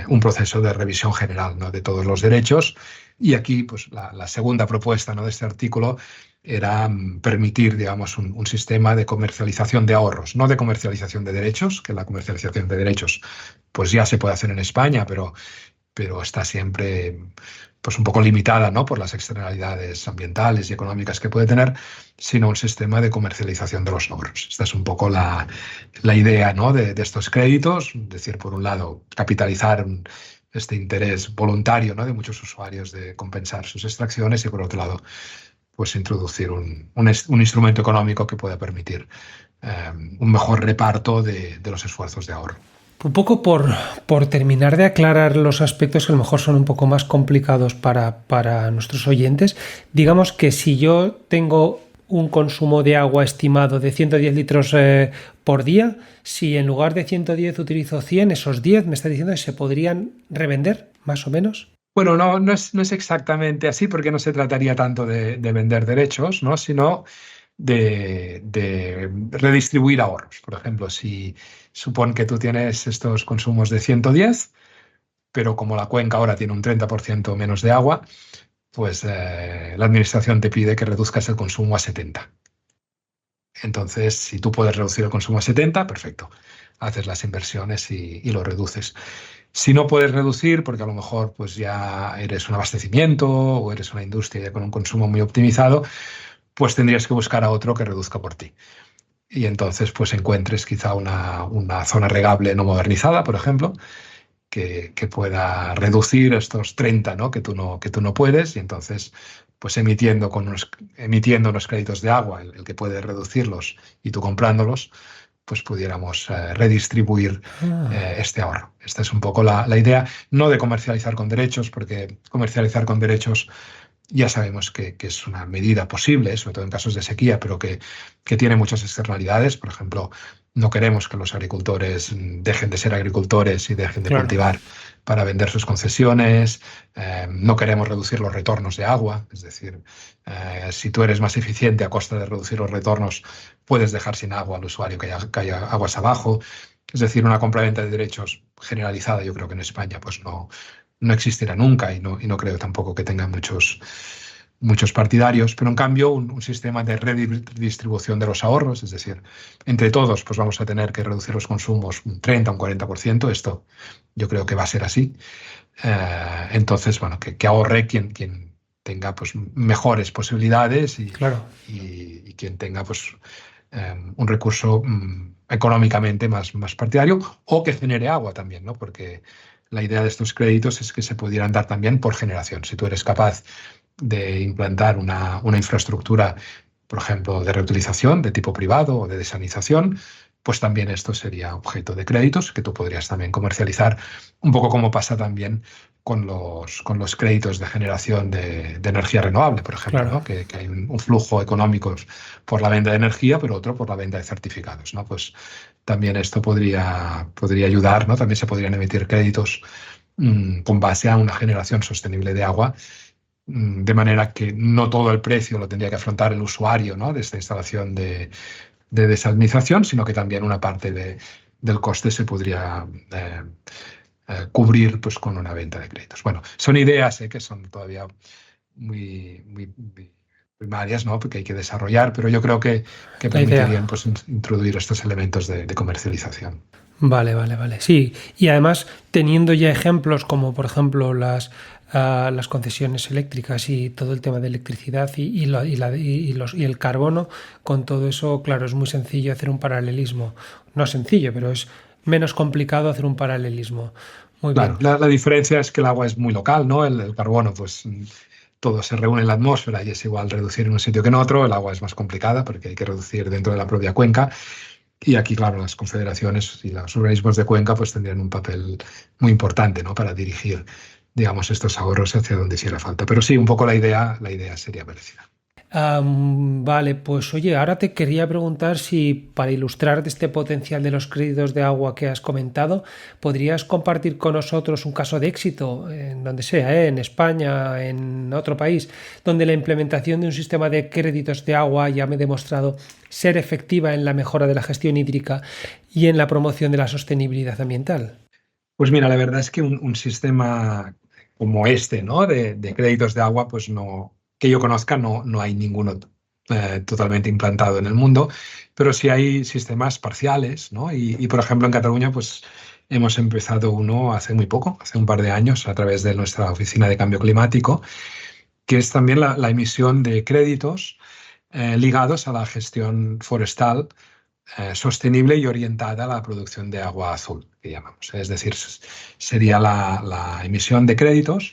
Speaker 1: un proceso de revisión general, ¿no? De todos los derechos. Y aquí, pues la segunda propuesta, ¿no? De este artículo era permitir, digamos, un sistema de comercialización de ahorros, no de comercialización de derechos, que la comercialización de derechos pues ya se puede hacer en España, pero está siempre pues un poco limitada, ¿no? Por las externalidades ambientales y económicas que puede tener, sino un sistema de comercialización de los ahorros. Esta es un poco la idea, ¿no? de estos créditos, es decir, por un lado, capitalizar este interés voluntario, ¿no? De muchos usuarios de compensar sus extracciones, y por otro lado, pues introducir un instrumento económico que pueda permitir un mejor reparto de los esfuerzos de ahorro.
Speaker 3: Un poco por terminar de aclarar los aspectos que a lo mejor son un poco más complicados para nuestros oyentes, digamos que si yo tengo un consumo de agua estimado de 110 litros por día, si en lugar de 110 utilizo 100, esos 10 me está diciendo que se podrían revender, más o menos.
Speaker 1: Bueno, no es exactamente así, porque no se trataría tanto de vender derechos, ¿no? Sino de redistribuir ahorros. Por ejemplo, si supone que tú tienes estos consumos de 110, pero como la cuenca ahora tiene un 30% menos de agua, pues la administración te pide que reduzcas el consumo a 70. Entonces, si tú puedes reducir el consumo a 70, perfecto. Haces las inversiones y lo reduces. Si no puedes reducir, porque a lo mejor pues ya eres un abastecimiento o eres una industria con un consumo muy optimizado, pues tendrías que buscar a otro que reduzca por ti. Y entonces pues encuentres quizá una zona regable no modernizada, por ejemplo, que pueda reducir estos 30, ¿no? que tú no puedes, y entonces pues emitiendo unos créditos de agua, el que puede reducirlos y tú comprándolos, pues pudiéramos redistribuir este ahorro. Esta es un poco la idea, no de comercializar con derechos, porque comercializar con derechos ya sabemos que es una medida posible, sobre todo en casos de sequía, pero que tiene muchas externalidades. Por ejemplo, no queremos que los agricultores dejen de ser agricultores y dejen de cultivar para vender sus concesiones. No queremos reducir los retornos de agua. Es decir, si tú eres más eficiente a costa de reducir los retornos, puedes dejar sin agua al usuario que haya aguas abajo. Es decir, una compraventa de derechos generalizada, yo creo que en España pues no existirá nunca, y no creo tampoco que tenga muchos partidarios, pero en cambio un sistema de redistribución de los ahorros, es decir, entre todos pues vamos a tener que reducir los consumos un 30 o un 40%, esto yo creo que va a ser así. Entonces, bueno, que ahorre quien tenga pues mejores posibilidades y quien tenga pues un recurso económicamente más partidario, o que genere agua también, ¿no? Porque la idea de estos créditos es que se pudieran dar también por generación. Si tú eres capaz de implantar una infraestructura, por ejemplo, de reutilización de tipo privado o de desalinización, pues también esto sería objeto de créditos que tú podrías también comercializar, un poco como pasa también con los créditos de generación de energía renovable, por ejemplo, ¿no? Que hay un flujo económico por la venta de energía, pero otro por la venta de certificados, ¿no? Pues también esto podría ayudar, ¿no? También se podrían emitir créditos con base a una generación sostenible de agua, de manera que no todo el precio lo tendría que afrontar el usuario, ¿no? De esta instalación de desalinización, sino que también una parte del coste se podría cubrir pues, con una venta de créditos. Bueno, son ideas que son todavía muy primarias, ¿no? Porque hay que desarrollar, pero yo creo que permitirían pues, introducir estos elementos de comercialización.
Speaker 3: Vale. Sí, y además teniendo ya ejemplos como por ejemplo las concesiones eléctricas y todo el tema de electricidad y el carbono, con todo eso, claro, es muy sencillo hacer un paralelismo. No sencillo, pero es menos complicado hacer un paralelismo. Muy
Speaker 1: claro,
Speaker 3: bien.
Speaker 1: La diferencia es que el agua es muy local, ¿no? El carbono, pues todo se reúne en la atmósfera y es igual reducir en un sitio que en otro. El agua es más complicada porque hay que reducir dentro de la propia cuenca. Y aquí, claro, las confederaciones y los organismos de cuenca pues tendrían un papel muy importante, ¿no? Para dirigir, digamos, estos ahorros hacia donde hiciera falta. Pero sí, un poco la idea sería parecida.
Speaker 3: Vale, pues oye, ahora te quería preguntar si para ilustrar este potencial de los créditos de agua que has comentado, podrías compartir con nosotros un caso de éxito, en donde sea, en España, en otro país, donde la implementación de un sistema de créditos de agua ya me ha demostrado ser efectiva en la mejora de la gestión hídrica y en la promoción de la sostenibilidad ambiental.
Speaker 1: Pues mira, la verdad es que un sistema como este, ¿no? De créditos de agua, pues no, que yo conozca, no hay ninguno totalmente implantado en el mundo, pero sí hay sistemas parciales, ¿no? Y, por ejemplo, en Cataluña, pues hemos empezado uno hace muy poco, hace un par de años, a través de nuestra Oficina de Cambio Climático, que es también la emisión de créditos ligados a la gestión forestal sostenible y orientada a la producción de agua azul, que llamamos. Es decir, sería la emisión de créditos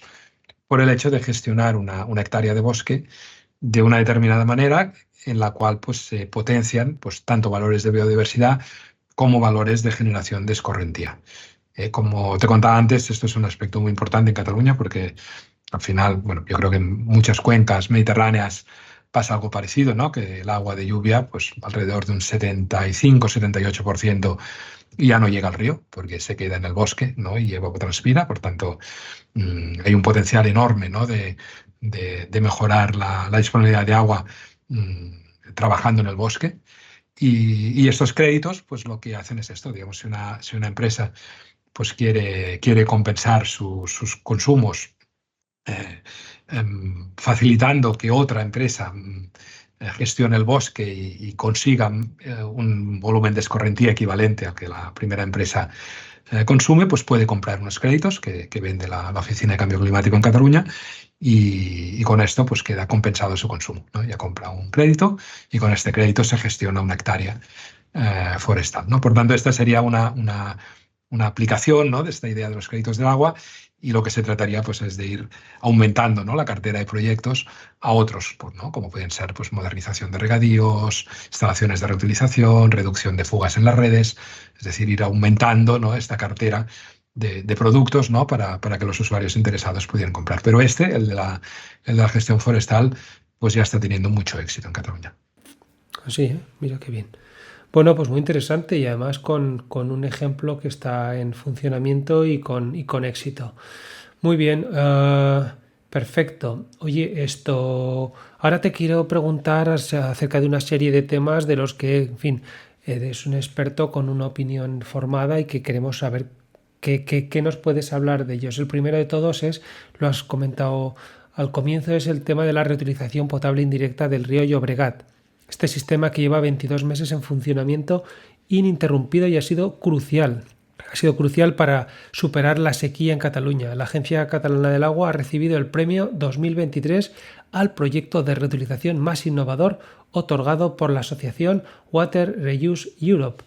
Speaker 1: por el hecho de gestionar una hectárea de bosque de una determinada manera en la cual pues, se potencian pues, tanto valores de biodiversidad como valores de generación de escorrentía. Como te contaba antes, esto es un aspecto muy importante en Cataluña porque al final, bueno, yo creo que en muchas cuencas mediterráneas pasa algo parecido, ¿no? Que el agua de lluvia, pues alrededor de un 75-78% ya no llega al río porque se queda en el bosque, ¿no? Y evapotranspira, por tanto, hay un potencial enorme, ¿no? de mejorar la disponibilidad de agua trabajando en el bosque. Y estos créditos, pues lo que hacen es esto, digamos, si una empresa pues quiere compensar sus consumos facilitando que otra empresa gestione el bosque y consiga un volumen de escorrentía equivalente al que la primera empresa consume, pues puede comprar unos créditos que vende la Oficina de Cambio Climático en Cataluña y con esto pues queda compensado su consumo, ¿no? Ya compra un crédito y con este crédito se gestiona una hectárea forestal, ¿no? Por tanto, esta sería una aplicación, ¿no? De esta idea de los créditos del agua y lo que se trataría pues, es de ir aumentando, ¿no? La cartera de proyectos a otros, pues, ¿no? Como pueden ser pues, modernización de regadíos, instalaciones de reutilización, reducción de fugas en las redes, es decir, ir aumentando, ¿no? Esta cartera de productos, ¿no? Para que los usuarios interesados pudieran comprar. Pero el de la gestión forestal, pues ya está teniendo mucho éxito en Cataluña.
Speaker 3: Así, ¿eh? Mira qué bien. Bueno, pues muy interesante y además con un ejemplo que está en funcionamiento y con éxito. Muy bien, perfecto. Oye, ahora te quiero preguntar acerca de una serie de temas de los que, en fin, eres un experto con una opinión formada y que queremos saber qué nos puedes hablar de ellos. El primero de todos lo has comentado al comienzo, es el tema de la reutilización potable indirecta del río Llobregat. Este sistema que lleva 22 meses en funcionamiento ininterrumpido y ha sido crucial. Ha sido crucial para superar la sequía en Cataluña. La Agencia Catalana del Agua ha recibido el premio 2023 al proyecto de reutilización más innovador otorgado por la asociación Water Reuse Europe.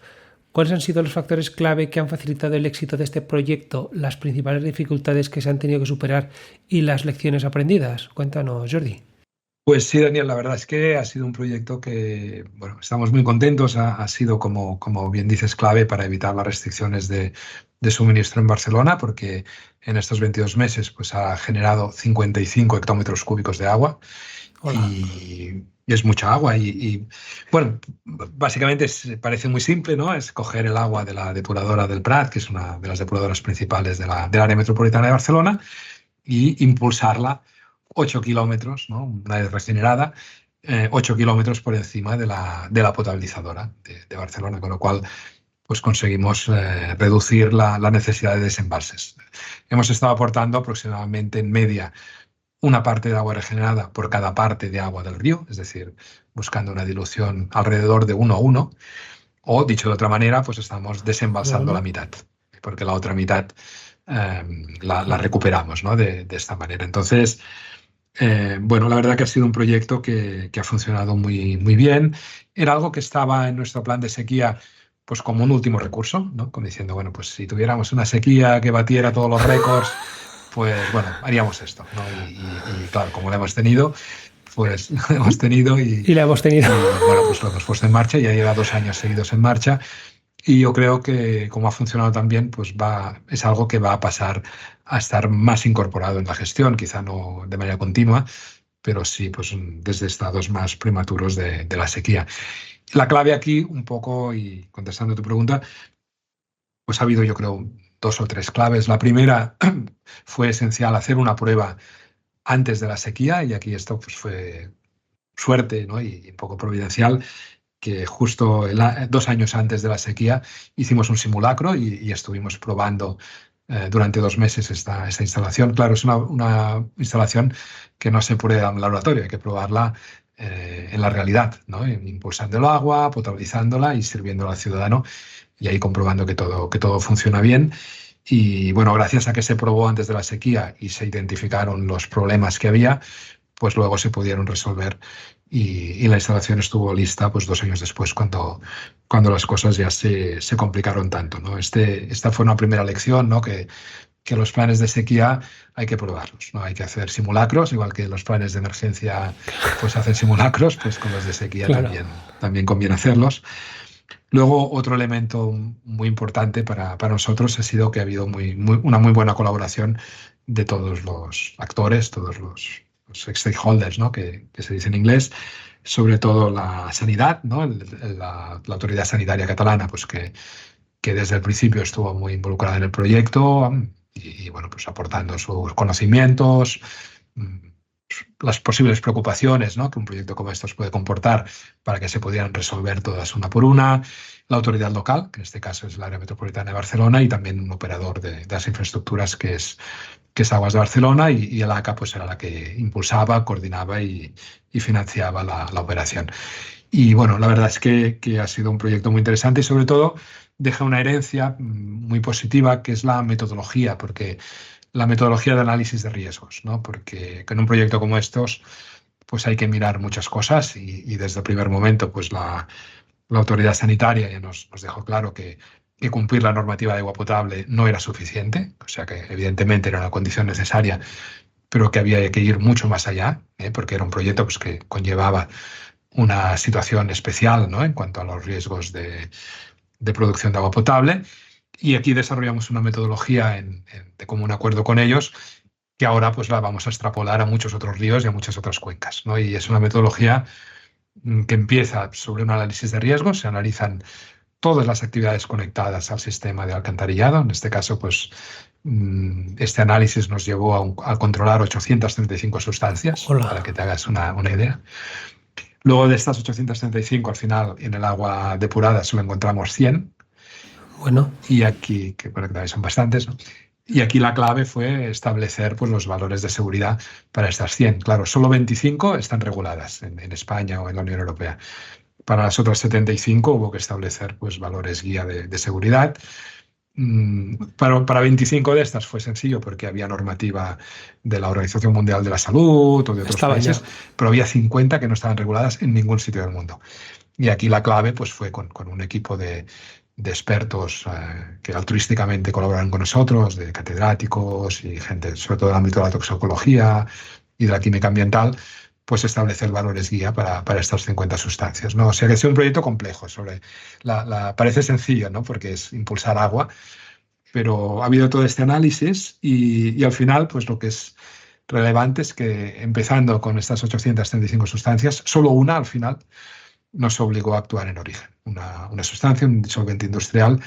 Speaker 3: ¿Cuáles han sido los factores clave que han facilitado el éxito de este proyecto, las principales dificultades que se han tenido que superar y las lecciones aprendidas? Cuéntanos, Jordi.
Speaker 1: Pues sí, Daniel, la verdad es que ha sido un proyecto que, bueno, estamos muy contentos. Ha sido, como bien dices, clave para evitar las restricciones de suministro en Barcelona, porque en estos 22 meses pues, ha generado 55 hectómetros cúbicos de agua. Y es mucha agua. Bueno, básicamente parece muy simple, ¿no? Es coger el agua de la depuradora del Prat, que es una de las depuradoras principales del área metropolitana de Barcelona, y impulsarla 8 kilómetros, ¿no? Una vez regenerada, 8 kilómetros por encima de la potabilizadora de Barcelona, con lo cual pues conseguimos reducir la necesidad de desembalses. Hemos estado aportando aproximadamente en media una parte de agua regenerada por cada parte de agua del río, es decir, buscando una dilución alrededor de 1 a 1, o dicho de otra manera, pues estamos desembalsando la mitad, porque la otra mitad la recuperamos, ¿no? de esta manera. Entonces, bueno, la verdad que ha sido un proyecto que ha funcionado muy, muy bien. Era algo que estaba en nuestro plan de sequía pues como un último recurso, ¿no? Como diciendo, bueno, pues si tuviéramos una sequía que batiera todos los récords, pues bueno, haríamos esto, ¿no? Y claro, como lo hemos tenido, pues lo hemos tenido
Speaker 3: Y la hemos tenido.
Speaker 1: y, bueno, pues lo hemos puesto en marcha, ya lleva 2 años seguidos en marcha. Y yo creo que como ha funcionado tan bien, pues es algo que va a pasar a estar más incorporado en la gestión, quizá no de manera continua, pero sí pues desde estados más prematuros de la sequía. La clave aquí, un poco, y contestando a tu pregunta, pues ha habido yo creo 2 o 3 claves. La primera fue esencial hacer una prueba antes de la sequía, y aquí esto pues fue suerte, ¿no? Y un poco providencial, que justo 2 años antes de la sequía hicimos un simulacro y estuvimos probando durante 2 meses esta instalación. Claro, es una instalación que no se prueba en un laboratorio, hay que probarla en la realidad, ¿no? Impulsando el agua, potabilizándola y sirviéndola al ciudadano, y ahí comprobando que todo funciona bien. Y bueno, gracias a que se probó antes de la sequía y se identificaron los problemas que había, pues luego se pudieron resolver, y la instalación estuvo lista pues 2 años después, cuando las cosas ya se complicaron tanto, ¿no? Esta fue una primera lección, ¿no? Que los planes de sequía hay que probarlos, ¿no? Hay que hacer simulacros, igual que los planes de emergencia pues hacen simulacros, pues con los de sequía
Speaker 3: Claro.
Speaker 1: también conviene hacerlos. Luego, otro elemento muy importante para nosotros ha sido que ha habido una muy buena colaboración de todos los actores, todos los stakeholders, ¿no? que se dice en inglés, sobre todo la sanidad, ¿no? La autoridad sanitaria catalana, pues que desde el principio estuvo muy involucrada en el proyecto, y bueno, pues aportando sus conocimientos, las posibles preocupaciones, ¿no? que un proyecto como estos puede comportar, para que se pudieran resolver todas una por una. La autoridad local, que en este caso es el área metropolitana de Barcelona, y también un operador de las infraestructuras que es Aguas de Barcelona, y el ACA pues era la que impulsaba, coordinaba y financiaba la operación. Y bueno, la verdad es que ha sido un proyecto muy interesante, y sobre todo deja una herencia muy positiva, que es la metodología, porque la metodología de análisis de riesgos, ¿no? Porque en un proyecto como estos pues hay que mirar muchas cosas, y desde el primer momento pues la autoridad sanitaria ya nos dejó claro que cumplir la normativa de agua potable no era suficiente, o sea que evidentemente era una condición necesaria, pero que había que ir mucho más allá, porque era un proyecto pues, que conllevaba una situación especial, ¿no? En cuanto a los riesgos de producción de agua potable. Y aquí desarrollamos una metodología de común acuerdo con ellos, que ahora pues la vamos a extrapolar a muchos otros ríos y a muchas otras cuencas, ¿no? Y es una metodología que empieza sobre un análisis de riesgos. Se analizan todas las actividades conectadas al sistema de alcantarillado. En este caso, pues este análisis nos llevó a controlar 835 sustancias.
Speaker 3: Hola.
Speaker 1: Para que te hagas una idea. Luego de estas 835, al final, en el agua depurada solo encontramos 100.
Speaker 3: Bueno.
Speaker 1: Y aquí, que bueno, que también son bastantes, ¿no? Y aquí la clave fue establecer pues, los valores de seguridad para estas 100. Claro, solo 25 están reguladas en España o en la Unión Europea. Para las otras 75 hubo que establecer pues, valores guía de seguridad. Para 25 de estas fue sencillo, porque había normativa de la Organización Mundial de la Salud o de otros países, pero había 50 que no estaban reguladas en ningún sitio del mundo. Y aquí la clave pues, fue con un equipo de expertos que altruísticamente colaboran con nosotros, de catedráticos y gente, sobre todo en el ámbito de la toxicología y de la química ambiental, pues establecer valores guía para estas 50 sustancias, ¿no? O sea que es un proyecto complejo. Parece sencillo, ¿no? Porque es impulsar agua, pero ha habido todo este análisis, y al final, pues lo que es relevante es que, empezando con estas 835 sustancias, solo una al final nos obligó a actuar en origen. Una sustancia, un disolvente industrial,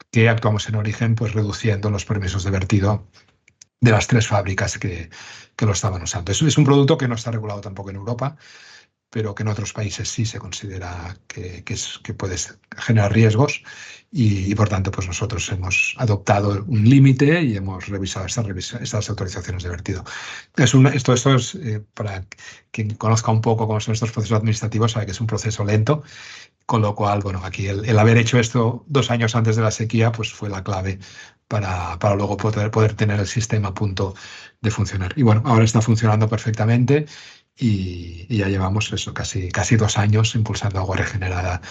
Speaker 1: que actuamos en origen pues reduciendo los permisos de vertido de las 3 fábricas que lo estaban usando. Es un producto que no está regulado tampoco en Europa, pero que en otros países sí se considera que puede generar riesgos, y por tanto pues nosotros hemos adoptado un límite y hemos revisado estas autorizaciones de vertido. Esto es para quien conozca un poco cómo son estos procesos administrativos, sabe que es un proceso lento, con lo cual, bueno, aquí el haber hecho esto 2 años antes de la sequía pues fue la clave para luego poder tener el sistema a punto de funcionar. Y bueno, ahora está funcionando perfectamente, y ya llevamos eso, casi 2 años impulsando agua regenerada,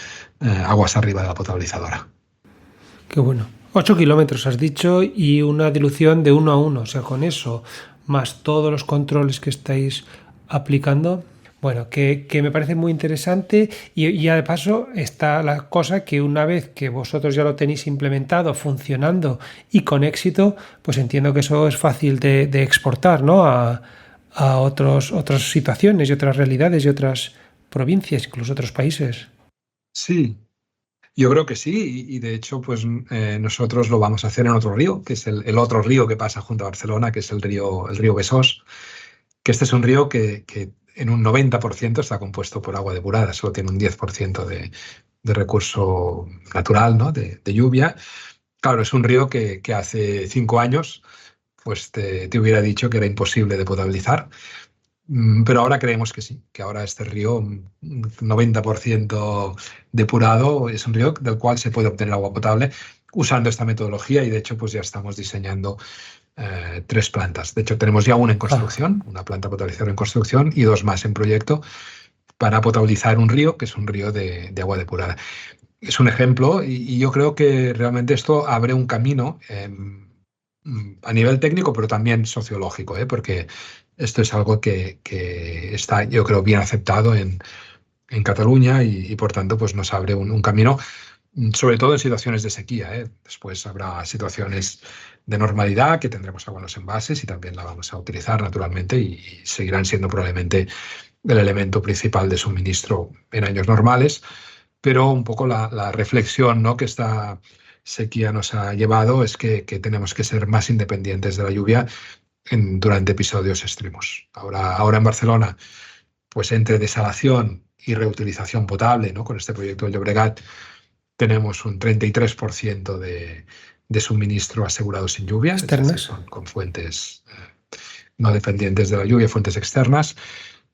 Speaker 1: aguas arriba de la potabilizadora.
Speaker 3: Qué bueno. 8 kilómetros has dicho y una dilución de 1 a 1, o sea, con eso, más todos los controles que estáis aplicando, bueno, que me parece muy interesante y ya de paso está la cosa que una vez que vosotros ya lo tenéis implementado, funcionando y con éxito, pues entiendo que eso es fácil de exportar, ¿no? A otras situaciones y otras realidades y otras provincias, incluso otros países.
Speaker 1: Sí, yo creo que sí, y de hecho, pues nosotros lo vamos a hacer en otro río, que es el otro río que pasa junto a Barcelona, que es el río Besós, que este es un río que en un 90% está compuesto por agua depurada, solo tiene un 10% de recurso natural, ¿no? De lluvia. Claro, es un río que hace 5 años pues te hubiera dicho que era imposible de potabilizar. Pero ahora creemos que sí, que ahora este río, 90% depurado, es un río del cual se puede obtener agua potable usando esta metodología y de hecho pues ya estamos diseñando 3 plantas. De hecho tenemos ya una en
Speaker 3: Ah,
Speaker 1: construcción, una planta potabilizadora en construcción y 2 más en proyecto para potabilizar un río que es un río de agua depurada. Es un ejemplo y yo creo que realmente esto abre un camino a nivel técnico, pero también sociológico, ¿eh? Porque esto es algo que está, yo creo, bien aceptado en Cataluña y, por tanto pues nos abre un camino, sobre todo en situaciones de sequía, ¿eh? Después habrá situaciones de normalidad que tendremos agua en los envases y también la vamos a utilizar naturalmente y seguirán siendo probablemente el elemento principal de suministro en años normales, pero un poco la reflexión, ¿no?, que esta sequía nos ha llevado es que tenemos que ser más independientes de la lluvia durante episodios extremos. Ahora en Barcelona, pues entre desalación y reutilización potable, ¿no?, con este proyecto del Llobregat, tenemos un 33% de suministro asegurado sin lluvia, es decir,
Speaker 3: externas.
Speaker 1: con fuentes no dependientes de la lluvia, fuentes externas.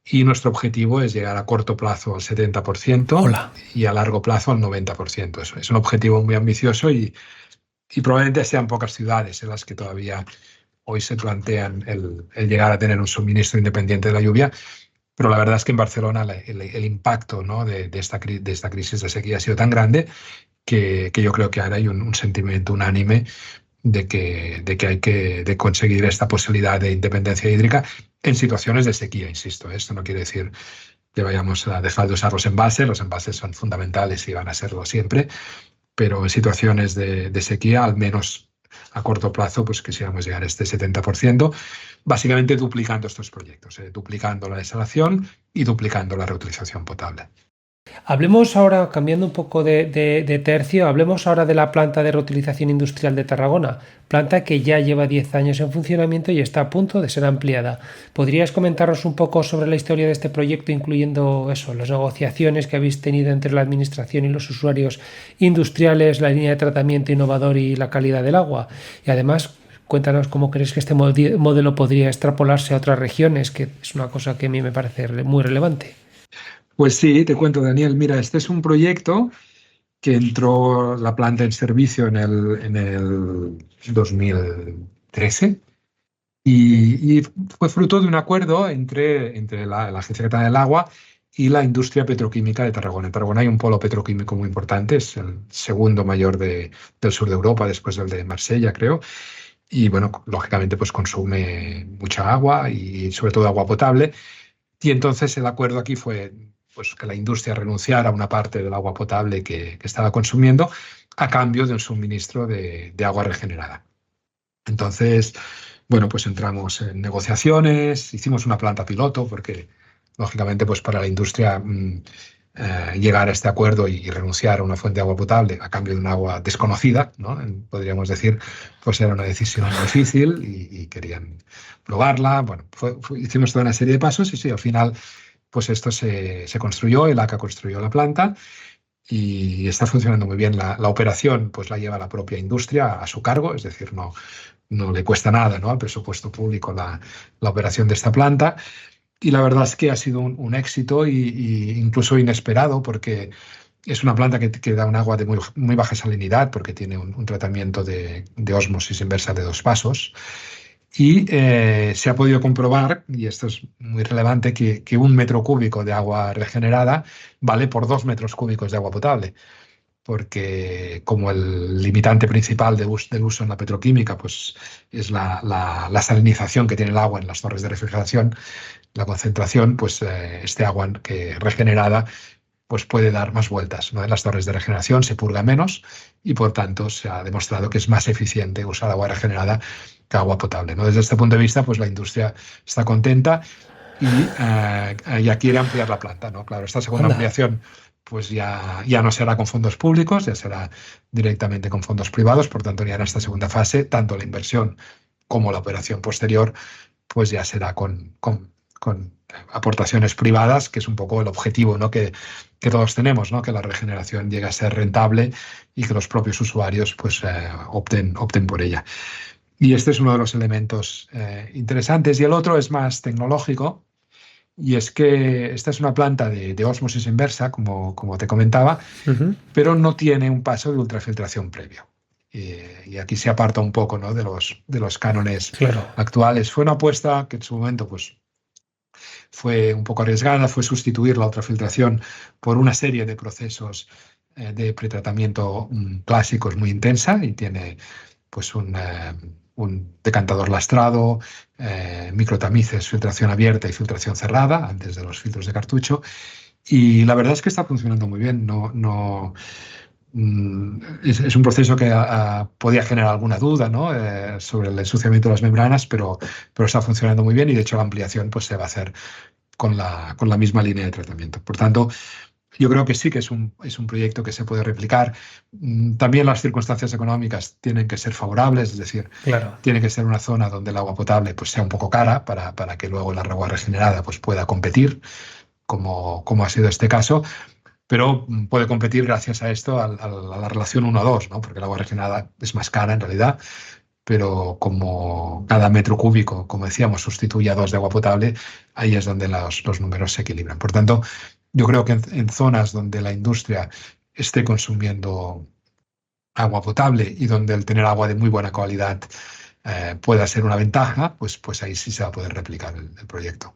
Speaker 1: Y nuestro objetivo es llegar a corto plazo al 70%
Speaker 3: Hola.
Speaker 1: y a largo plazo al 90%. Eso es un objetivo muy ambicioso y probablemente sean pocas ciudades en las que todavía hoy se plantean el llegar a tener un suministro independiente de la lluvia. Pero la verdad es que en Barcelona el impacto, ¿no?, de esta crisis de sequía ha sido tan grande que yo creo que ahora hay un sentimiento unánime de que hay de conseguir esta posibilidad de independencia hídrica en situaciones de sequía, insisto. Esto no quiere decir que vayamos a dejar de usar los envases son fundamentales y van a serlo siempre, pero en situaciones de sequía, al menos a corto plazo, pues quisiéramos llegar a este 70%, básicamente duplicando estos proyectos, duplicando la desalación y duplicando la reutilización potable.
Speaker 3: Hablemos ahora, cambiando un poco de tercio, hablemos ahora de la planta de reutilización industrial de Tarragona, planta que ya lleva 10 años en funcionamiento y está a punto de ser ampliada. ¿Podrías comentarnos un poco sobre la historia de este proyecto, incluyendo eso, las negociaciones que habéis tenido entre la administración y los usuarios industriales, la línea de tratamiento innovador y la calidad del agua? Y además, cuéntanos cómo crees que este modelo podría extrapolarse a otras regiones, que es una cosa que a mí me parece muy relevante.
Speaker 1: Pues sí, te cuento, Daniel. Mira, este es un proyecto que entró la planta en servicio en el 2013 y fue fruto de un acuerdo entre la Agencia Catalana del Agua y la industria petroquímica de Tarragona. En Tarragona hay un polo petroquímico muy importante, es el segundo mayor del sur de Europa, después del de Marsella, creo. Y bueno, lógicamente pues consume mucha agua y sobre todo agua potable. Y entonces el acuerdo aquí fue pues, que la industria renunciara a una parte del agua potable que estaba consumiendo a cambio de un suministro de agua regenerada. Entonces, bueno, pues entramos en negociaciones, hicimos una planta piloto porque, lógicamente, pues para la industria llegar a este acuerdo y renunciar a una fuente de agua potable a cambio de un agua desconocida, ¿no?, podríamos decir, pues era una decisión difícil y querían probarla. Bueno, hicimos toda una serie de pasos y sí, al final, pues esto se construyó, el ACA construyó la planta y está funcionando muy bien. La operación pues la lleva la propia industria a su cargo, es decir, no le cuesta nada, ¿no?, al presupuesto público la operación de esta planta. Y la verdad es que ha sido un éxito y incluso inesperado porque es una planta que da un agua de muy baja salinidad porque tiene un tratamiento de ósmosis inversa de 2 pasos. Y se ha podido comprobar, y esto es muy relevante, que 1 metro cúbico de agua regenerada vale por 2 metros cúbicos de agua potable. porque como el limitante principal del uso en la petroquímica pues, es la salinización que tiene el agua en las torres de refrigeración, la concentración, pues este agua que regenerada pues puede dar más vueltas, ¿no? En las torres de regeneración se purga menos y por tanto se ha demostrado que es más eficiente usar agua regenerada que agua potable, ¿no? Desde este punto de vista, pues la industria está contenta y ya quiere ampliar la planta, ¿no? Claro, esta segunda
Speaker 3: Anda.
Speaker 1: ampliación pues ya no será con fondos públicos, ya será directamente con fondos privados, por tanto ya en esta segunda fase, tanto la inversión como la operación posterior, pues ya será con aportaciones privadas, que es un poco el objetivo, ¿no? que todos tenemos, ¿no? Que la regeneración llegue a ser rentable y que los propios usuarios pues, opten por ella. Y este es uno de los elementos interesantes. Y el otro es más tecnológico, y es que esta es una planta de ósmosis inversa, como te comentaba, pero no tiene un paso de ultrafiltración previo. Y aquí se aparta un poco, ¿no? de los cánones
Speaker 3: Claro.
Speaker 1: actuales. Fue una apuesta que en su momento pues, fue un poco arriesgada, fue sustituir la ultrafiltración por una serie de procesos de pretratamiento clásicos muy intensa, y tiene pues un decantador lastrado, microtamices, filtración abierta y filtración cerrada antes de los filtros de cartucho. Y la verdad es que está funcionando muy bien. Es un proceso que podía generar alguna duda, ¿no? Sobre el ensuciamiento de las membranas, pero está funcionando muy bien, y de hecho la ampliación pues, se va a hacer con la misma línea de tratamiento. Por tanto, yo creo que sí que es un proyecto que se puede replicar. También las circunstancias económicas tienen que ser favorables, es decir,
Speaker 3: Claro.
Speaker 1: tiene que ser una zona donde el agua potable pues, sea un poco cara para que luego el agua regenerada pues, pueda competir, como ha sido este caso, pero puede competir gracias a esto, a la relación 1-2, ¿no? Porque el agua regenerada es más cara en realidad, pero como cada metro cúbico, como decíamos, sustituye a 2 de agua potable, ahí es donde los números se equilibran. Por tanto, yo creo que en zonas donde la industria esté consumiendo agua potable y donde el tener agua de muy buena calidad pueda ser una ventaja, pues ahí sí se va a poder replicar el proyecto.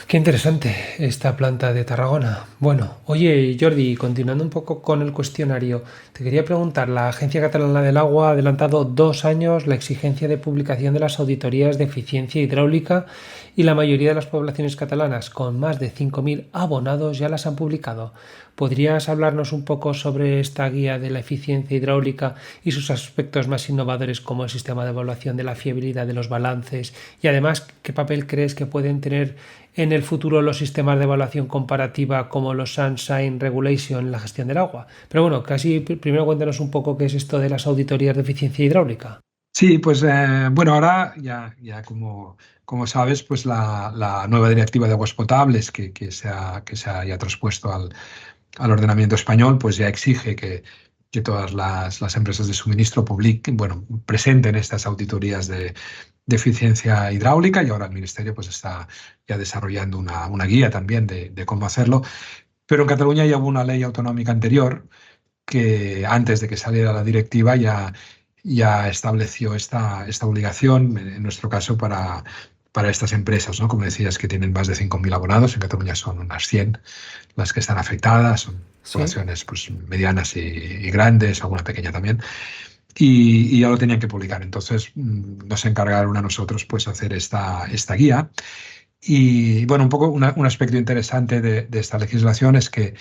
Speaker 3: Qué interesante esta planta de Tarragona. Bueno, oye Jordi, continuando un poco con el cuestionario, te quería preguntar, la Agencia Catalana del Agua ha adelantado 2 años la exigencia de publicación de las auditorías de eficiencia hidráulica, y la mayoría de las poblaciones catalanas con más de 5.000 abonados ya las han publicado. ¿Podrías hablarnos un poco sobre esta guía de la eficiencia hidráulica y sus aspectos más innovadores, como el sistema de evaluación de la fiabilidad de los balances, y además qué papel crees que pueden tener en el futuro los sistemas de evaluación comparativa como los Sunshine Regulation en la gestión del agua? Pero bueno, casi primero cuéntanos un poco qué es esto de las auditorías de eficiencia hidráulica.
Speaker 1: Sí, pues bueno, ahora ya como sabes, pues la nueva directiva de aguas potables que se ha ya traspuesto al ordenamiento español, pues ya exige que todas las empresas de suministro presenten estas auditorías de eficiencia hidráulica, y ahora el Ministerio pues está ya desarrollando una guía también de cómo hacerlo. Pero en Cataluña ya hubo una ley autonómica anterior que antes de que saliera la directiva ya estableció esta obligación, en nuestro caso para estas empresas, ¿no? Como decías, que tienen más de 5.000 abonados. En Cataluña son unas 100 las que están afectadas, son
Speaker 3: Sí.
Speaker 1: poblaciones pues, medianas y grandes, alguna pequeña también, y ya lo tenían que publicar. Entonces nos encargaron a nosotros pues, hacer esta guía. Y bueno, un poco un aspecto interesante de esta legislación es que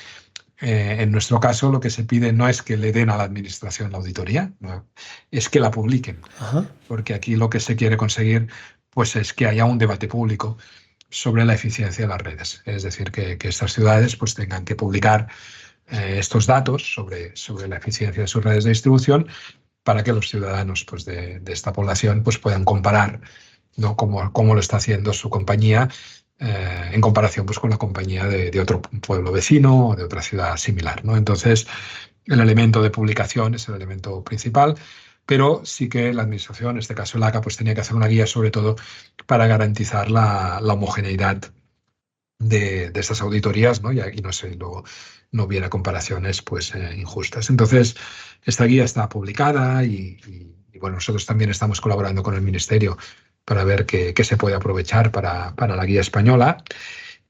Speaker 1: en nuestro caso lo que se pide no es que le den a la administración la auditoría, no, es que la publiquen,
Speaker 3: Ajá.
Speaker 1: porque aquí lo que se quiere conseguir pues, es que haya un debate público sobre la eficiencia de las redes. Es decir, que estas ciudades pues, tengan que publicar estos datos sobre la eficiencia de sus redes de distribución, para que los ciudadanos pues, de esta población pues, puedan comparar, ¿no? cómo lo está haciendo su compañía en comparación pues, con la compañía de otro pueblo vecino o de otra ciudad similar, ¿no? Entonces, el elemento de publicación es el elemento principal, pero sí que la administración, en este caso el ACA, pues tenía que hacer una guía sobre todo para garantizar la homogeneidad de estas auditorías, ¿no? Y luego no hubiera comparaciones pues, injustas. Entonces, esta guía está publicada y bueno, nosotros también estamos colaborando con el Ministerio para ver qué se puede aprovechar para la guía española.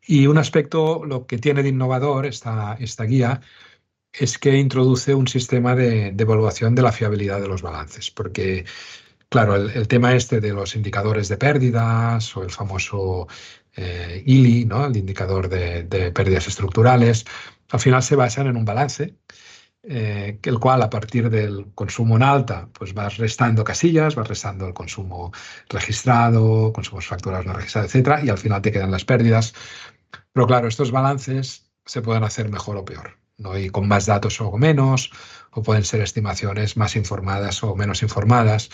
Speaker 1: Y un aspecto, lo que tiene de innovador esta guía, es que introduce un sistema de evaluación de la fiabilidad de los balances, porque, claro, el tema este de los indicadores de pérdidas o el famoso ILI, ¿no? El indicador de pérdidas estructurales, al final se basan en un balance, el cual a partir del consumo en alta, pues vas restando casillas, vas restando el consumo registrado, consumos facturados no registrados, etcétera, y al final te quedan las pérdidas. Pero claro, estos balances se pueden hacer mejor o peor, ¿no? Y con más datos o menos, o pueden ser estimaciones más informadas o menos informadas.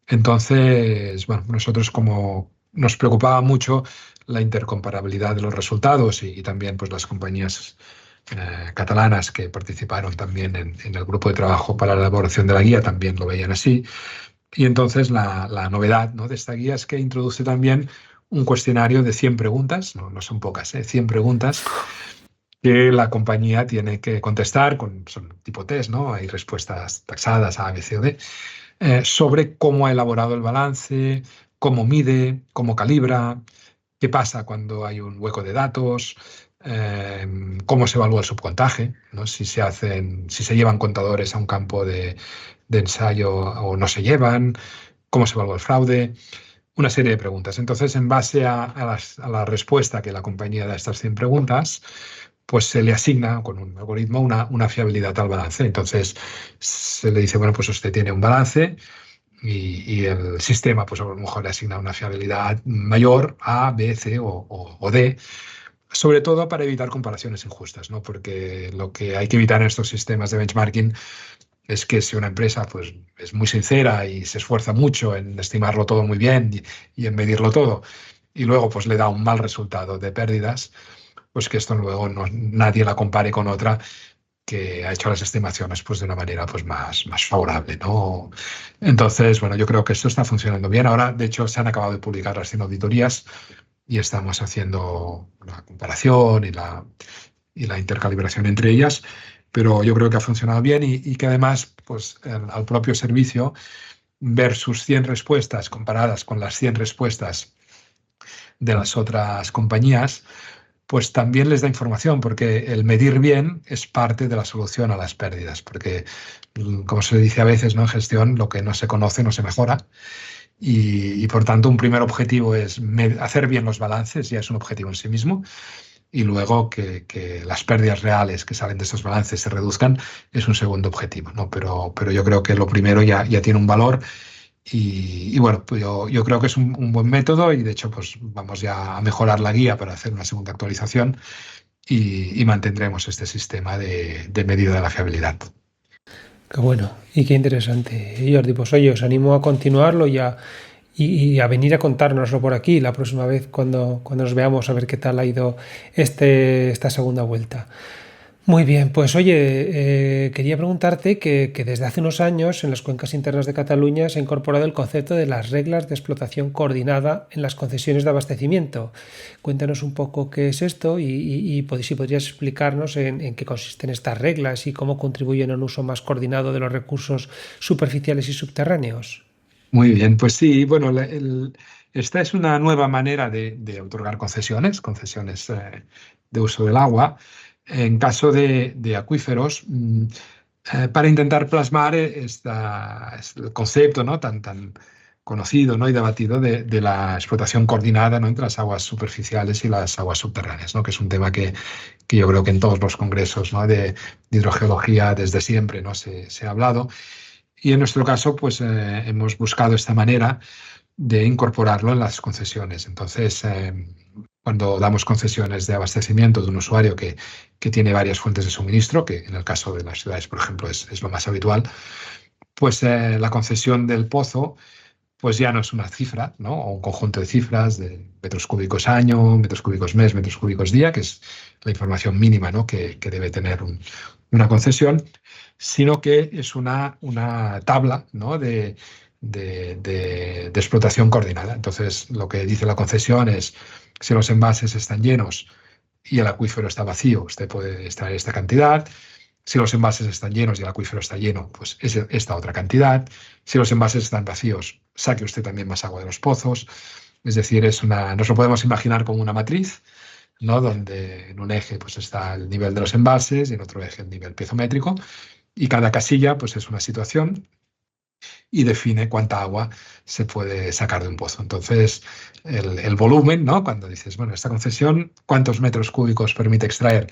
Speaker 1: Entonces, bueno, nosotros como nos preocupaba mucho la intercomparabilidad de los resultados y también pues las compañías catalanas que participaron también en el grupo de trabajo para la elaboración de la guía también lo veían así. Y entonces la novedad, ¿no?, de esta guía es que introduce también un cuestionario de 100 preguntas, no son pocas, 100 preguntas que la compañía tiene que contestar, son tipo test, ¿no? Hay respuestas taxadas A, B, C o D, sobre cómo ha elaborado el balance, cómo mide, cómo calibra, qué pasa cuando hay un hueco de datos, cómo se evalúa el subcontaje, ¿no? Si se llevan contadores a un campo de ensayo o no se llevan, cómo se evalúa el fraude, una serie de preguntas. Entonces, en base a la respuesta que la compañía da a estas 100 preguntas, pues se le asigna con un algoritmo una fiabilidad al balance. Entonces, se le dice, bueno, pues usted tiene un balance y el sistema, pues a lo mejor le asigna una fiabilidad mayor, A, B, C o D, sobre todo para evitar comparaciones injustas, ¿no? Porque lo que hay que evitar en estos sistemas de benchmarking es que si una empresa pues, es muy sincera y se esfuerza mucho en estimarlo todo muy bien y en medirlo todo, y luego pues le da un mal resultado de pérdidas, pues que esto luego nadie la compare con otra que ha hecho las estimaciones pues, de una manera pues, más favorable, ¿no? Entonces, bueno, yo creo que esto está funcionando bien. Ahora, de hecho, se han acabado de publicar las 100 auditorías y estamos haciendo la comparación y la intercalibración entre ellas, pero yo creo que ha funcionado bien y que además, pues, al propio servicio, ver sus 100 respuestas comparadas con las 100 respuestas de las otras compañías, pues también les da información, porque el medir bien es parte de la solución a las pérdidas, porque, como se dice a veces, ¿no?, en gestión, lo que no se conoce no se mejora. Y por tanto, un primer objetivo es hacer bien los balances, ya es un objetivo en sí mismo, y luego que las pérdidas reales que salen de esos balances se reduzcan es un segundo objetivo, ¿no? Pero yo creo que lo primero ya tiene un valor y bueno, pues yo creo que es un buen método y de hecho pues vamos ya a mejorar la guía para hacer una segunda actualización y mantendremos este sistema de medida de la fiabilidad.
Speaker 3: Qué bueno y qué interesante, Jordi. Pues oye, os animo a continuarlo y a venir a contárnoslo por aquí la próxima vez cuando nos veamos, a ver qué tal ha ido esta segunda vuelta. Muy bien, pues oye, quería preguntarte que desde hace unos años en las cuencas internas de Cataluña se ha incorporado el concepto de las reglas de explotación coordinada en las concesiones de abastecimiento. Cuéntanos un poco qué es esto y si podrías explicarnos en qué consisten estas reglas y cómo contribuyen a un uso más coordinado de los recursos superficiales y subterráneos.
Speaker 1: Muy bien, pues sí, bueno, esta es una nueva manera de otorgar concesiones de uso del agua en caso de acuíferos, para intentar plasmar el concepto, ¿no?, tan conocido, ¿no?, y debatido de la explotación coordinada, ¿no?, entre las aguas superficiales y las aguas subterráneas, ¿no?, que es un tema que yo creo que en todos los congresos, ¿no?, de hidrogeología desde siempre, ¿no?, se ha hablado. Y en nuestro caso, pues hemos buscado esta manera de incorporarlo en las concesiones. Entonces, cuando damos concesiones de abastecimiento de un usuario que tiene varias fuentes de suministro, que en el caso de las ciudades, por ejemplo, es lo más habitual, pues la concesión del pozo pues ya no es una cifra, ¿no?, o un conjunto de cifras de metros cúbicos año, metros cúbicos mes, metros cúbicos día, que es la información mínima, ¿no?, que debe tener una concesión, sino que es una tabla, ¿no?, de explotación coordinada. Entonces, lo que dice la concesión es, si los envases están llenos y el acuífero está vacío, usted puede extraer esta cantidad. Si los envases están llenos y el acuífero está lleno, pues es esta otra cantidad. Si los envases están vacíos, saque usted también más agua de los pozos. Es decir, nos lo podemos imaginar como una matriz ¿no? Donde en un eje pues, está el nivel de los embalses y en otro eje el nivel piezométrico. Y cada casilla pues, es una situación y define cuánta agua se puede sacar de un pozo. Entonces, el volumen, ¿no? Cuando dices, bueno, esta concesión, ¿cuántos metros cúbicos permite extraer?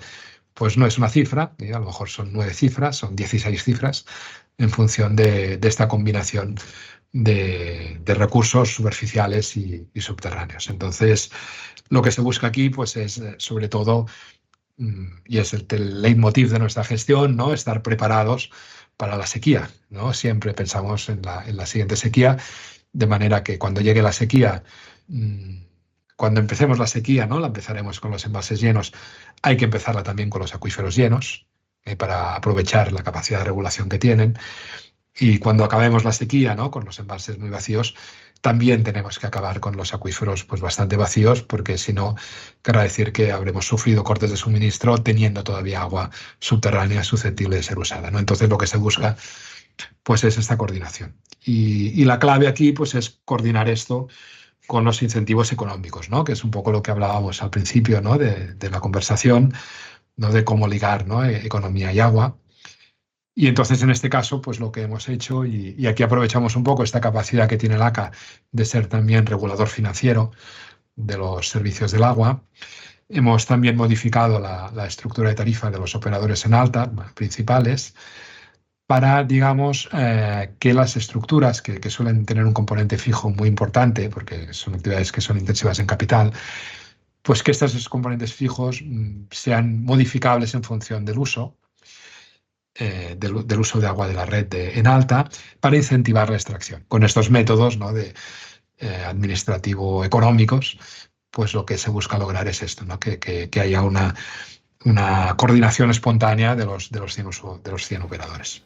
Speaker 1: Pues no es una cifra, a lo mejor son 9 cifras, son 16 cifras, en función de esta combinación de recursos superficiales y subterráneos. Entonces, lo que se busca aquí, pues es sobre todo, y es el leitmotiv de nuestra gestión, ¿no? Estar preparados para la sequía, ¿no? Siempre pensamos en la siguiente sequía, de manera que cuando llegue la sequía, cuando empecemos la sequía, ¿no? La empezaremos con los embalses llenos, hay que empezarla también con los acuíferos llenos, para aprovechar la capacidad de regulación que tienen. Y cuando acabemos la sequía, ¿no? Con los embalses muy vacíos, también tenemos que acabar con los acuíferos pues, bastante vacíos, porque si no, querrá decir que habremos sufrido cortes de suministro teniendo todavía agua subterránea susceptible de ser usada, ¿no? Entonces lo que se busca pues, es esta coordinación. Y la clave aquí pues, es coordinar esto con los incentivos económicos, ¿no? Que es un poco lo que hablábamos al principio, ¿no? de la conversación, ¿no? De cómo ligar, ¿no? Economía y agua. Y entonces, en este caso, pues lo que hemos hecho, y aquí aprovechamos un poco esta capacidad que tiene el ACA de ser también regulador financiero de los servicios del agua, hemos también modificado la estructura de tarifa de los operadores en alta, principales, para, digamos, que las estructuras que suelen tener un componente fijo muy importante, porque son actividades que son intensivas en capital, pues que estos componentes fijos sean modificables en función del uso. Del uso de agua de la red en alta para incentivar la extracción. Con estos métodos, ¿no? Administrativo-económicos, pues lo que se busca lograr es esto, ¿no? Que haya una coordinación espontánea de los 100 operadores.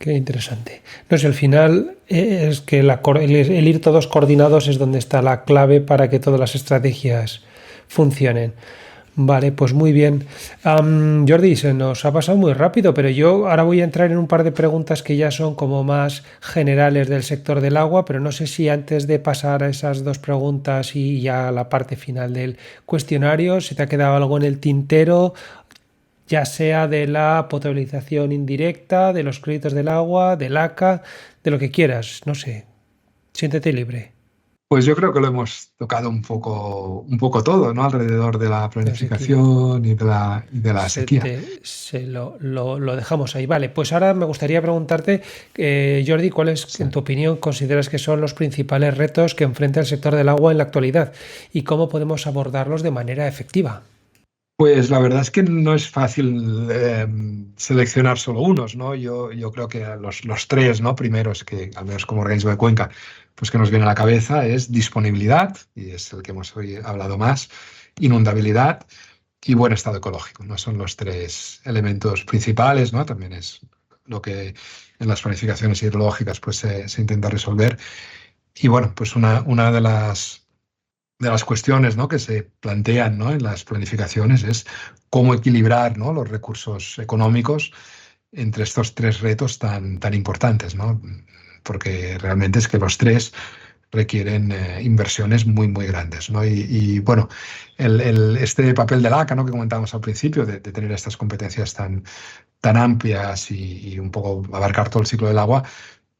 Speaker 3: Qué interesante. No sé, al final es que el ir todos coordinados es donde está la clave para que todas las estrategias funcionen. Vale, pues muy bien. Jordi, se nos ha pasado muy rápido, pero yo ahora voy a entrar en un par de preguntas que ya son como más generales del sector del agua, pero no sé si antes de pasar a esas dos preguntas y ya a la parte final del cuestionario, si te ha quedado algo en el tintero, ya sea de la potabilización indirecta, de los créditos del agua, del ACA, de lo que quieras, no sé, siéntete libre.
Speaker 1: Pues yo creo que lo hemos tocado un poco todo, ¿no? Alrededor de la planificación y de la sequía.
Speaker 3: Lo dejamos ahí. Vale, pues ahora me gustaría preguntarte, Jordi, ¿cuáles, en tu opinión, consideras que son los principales retos que enfrenta el sector del agua en la actualidad y cómo podemos abordarlos de manera efectiva?
Speaker 1: Pues la verdad es que no es fácil seleccionar solo unos, ¿no? Yo creo que los tres, ¿no? Primeros, que al menos como organismo de cuenca, pues que nos viene a la cabeza es disponibilidad, y es el que hemos hoy hablado más, inundabilidad y buen estado ecológico, ¿no? Son los tres elementos principales, ¿no? También es lo que en las planificaciones hidrológicas pues se intenta resolver. Y bueno, pues una de las cuestiones, ¿no? Que se plantean, ¿no? En las planificaciones es cómo equilibrar, ¿no? Los recursos económicos entre estos tres retos tan importantes, ¿no? Porque realmente es que los tres requieren inversiones muy grandes, ¿no? Y bueno, este papel del ACA, ¿no? Que comentábamos al principio, de tener estas competencias tan amplias y un poco abarcar todo el ciclo del agua,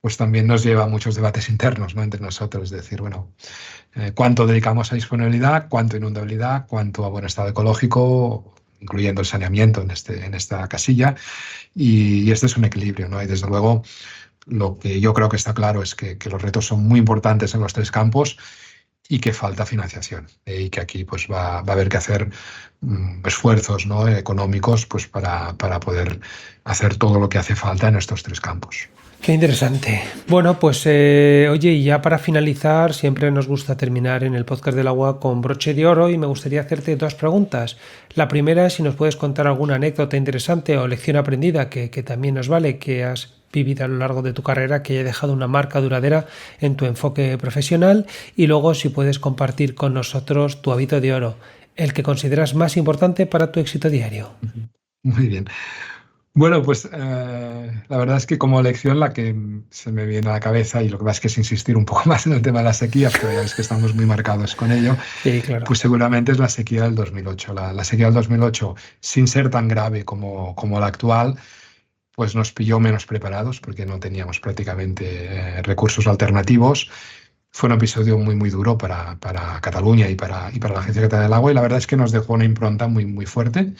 Speaker 1: pues también nos lleva a muchos debates internos, ¿no? Entre nosotros, es decir, bueno, cuánto dedicamos a disponibilidad, cuánto a inundabilidad, cuánto a buen estado ecológico, incluyendo el saneamiento en esta casilla, y este es un equilibrio, ¿no? Y desde luego lo que yo creo que está claro es que los retos son muy importantes en los tres campos y que falta financiación, y que aquí pues va a haber que hacer esfuerzos, ¿no? Económicos pues para poder hacer todo lo que hace falta en estos tres campos.
Speaker 3: Qué interesante. Bueno, pues oye, y ya para finalizar, siempre nos gusta terminar en el podcast del agua con broche de oro y me gustaría hacerte dos preguntas. La primera es si nos puedes contar alguna anécdota interesante o lección aprendida que también nos vale, que has vivido a lo largo de tu carrera, que haya dejado una marca duradera en tu enfoque profesional, y luego si puedes compartir con nosotros tu hábito de oro, el que consideras más importante para tu éxito diario.
Speaker 1: Muy bien. Bueno, pues la verdad es que como lección la que se me viene a la cabeza, y lo que pasa es que es insistir un poco más en el tema de las sequías, pero ya ves que estamos muy marcados con ello,
Speaker 3: Sí, claro.
Speaker 1: pues seguramente es la sequía del 2008. La sequía del 2008, sin ser tan grave como la actual, pues nos pilló menos preparados porque no teníamos prácticamente recursos alternativos. Fue un episodio muy, muy duro para Cataluña y para la Agencia Catalana del Agua, y la verdad es que nos dejó una impronta muy, muy fuerte.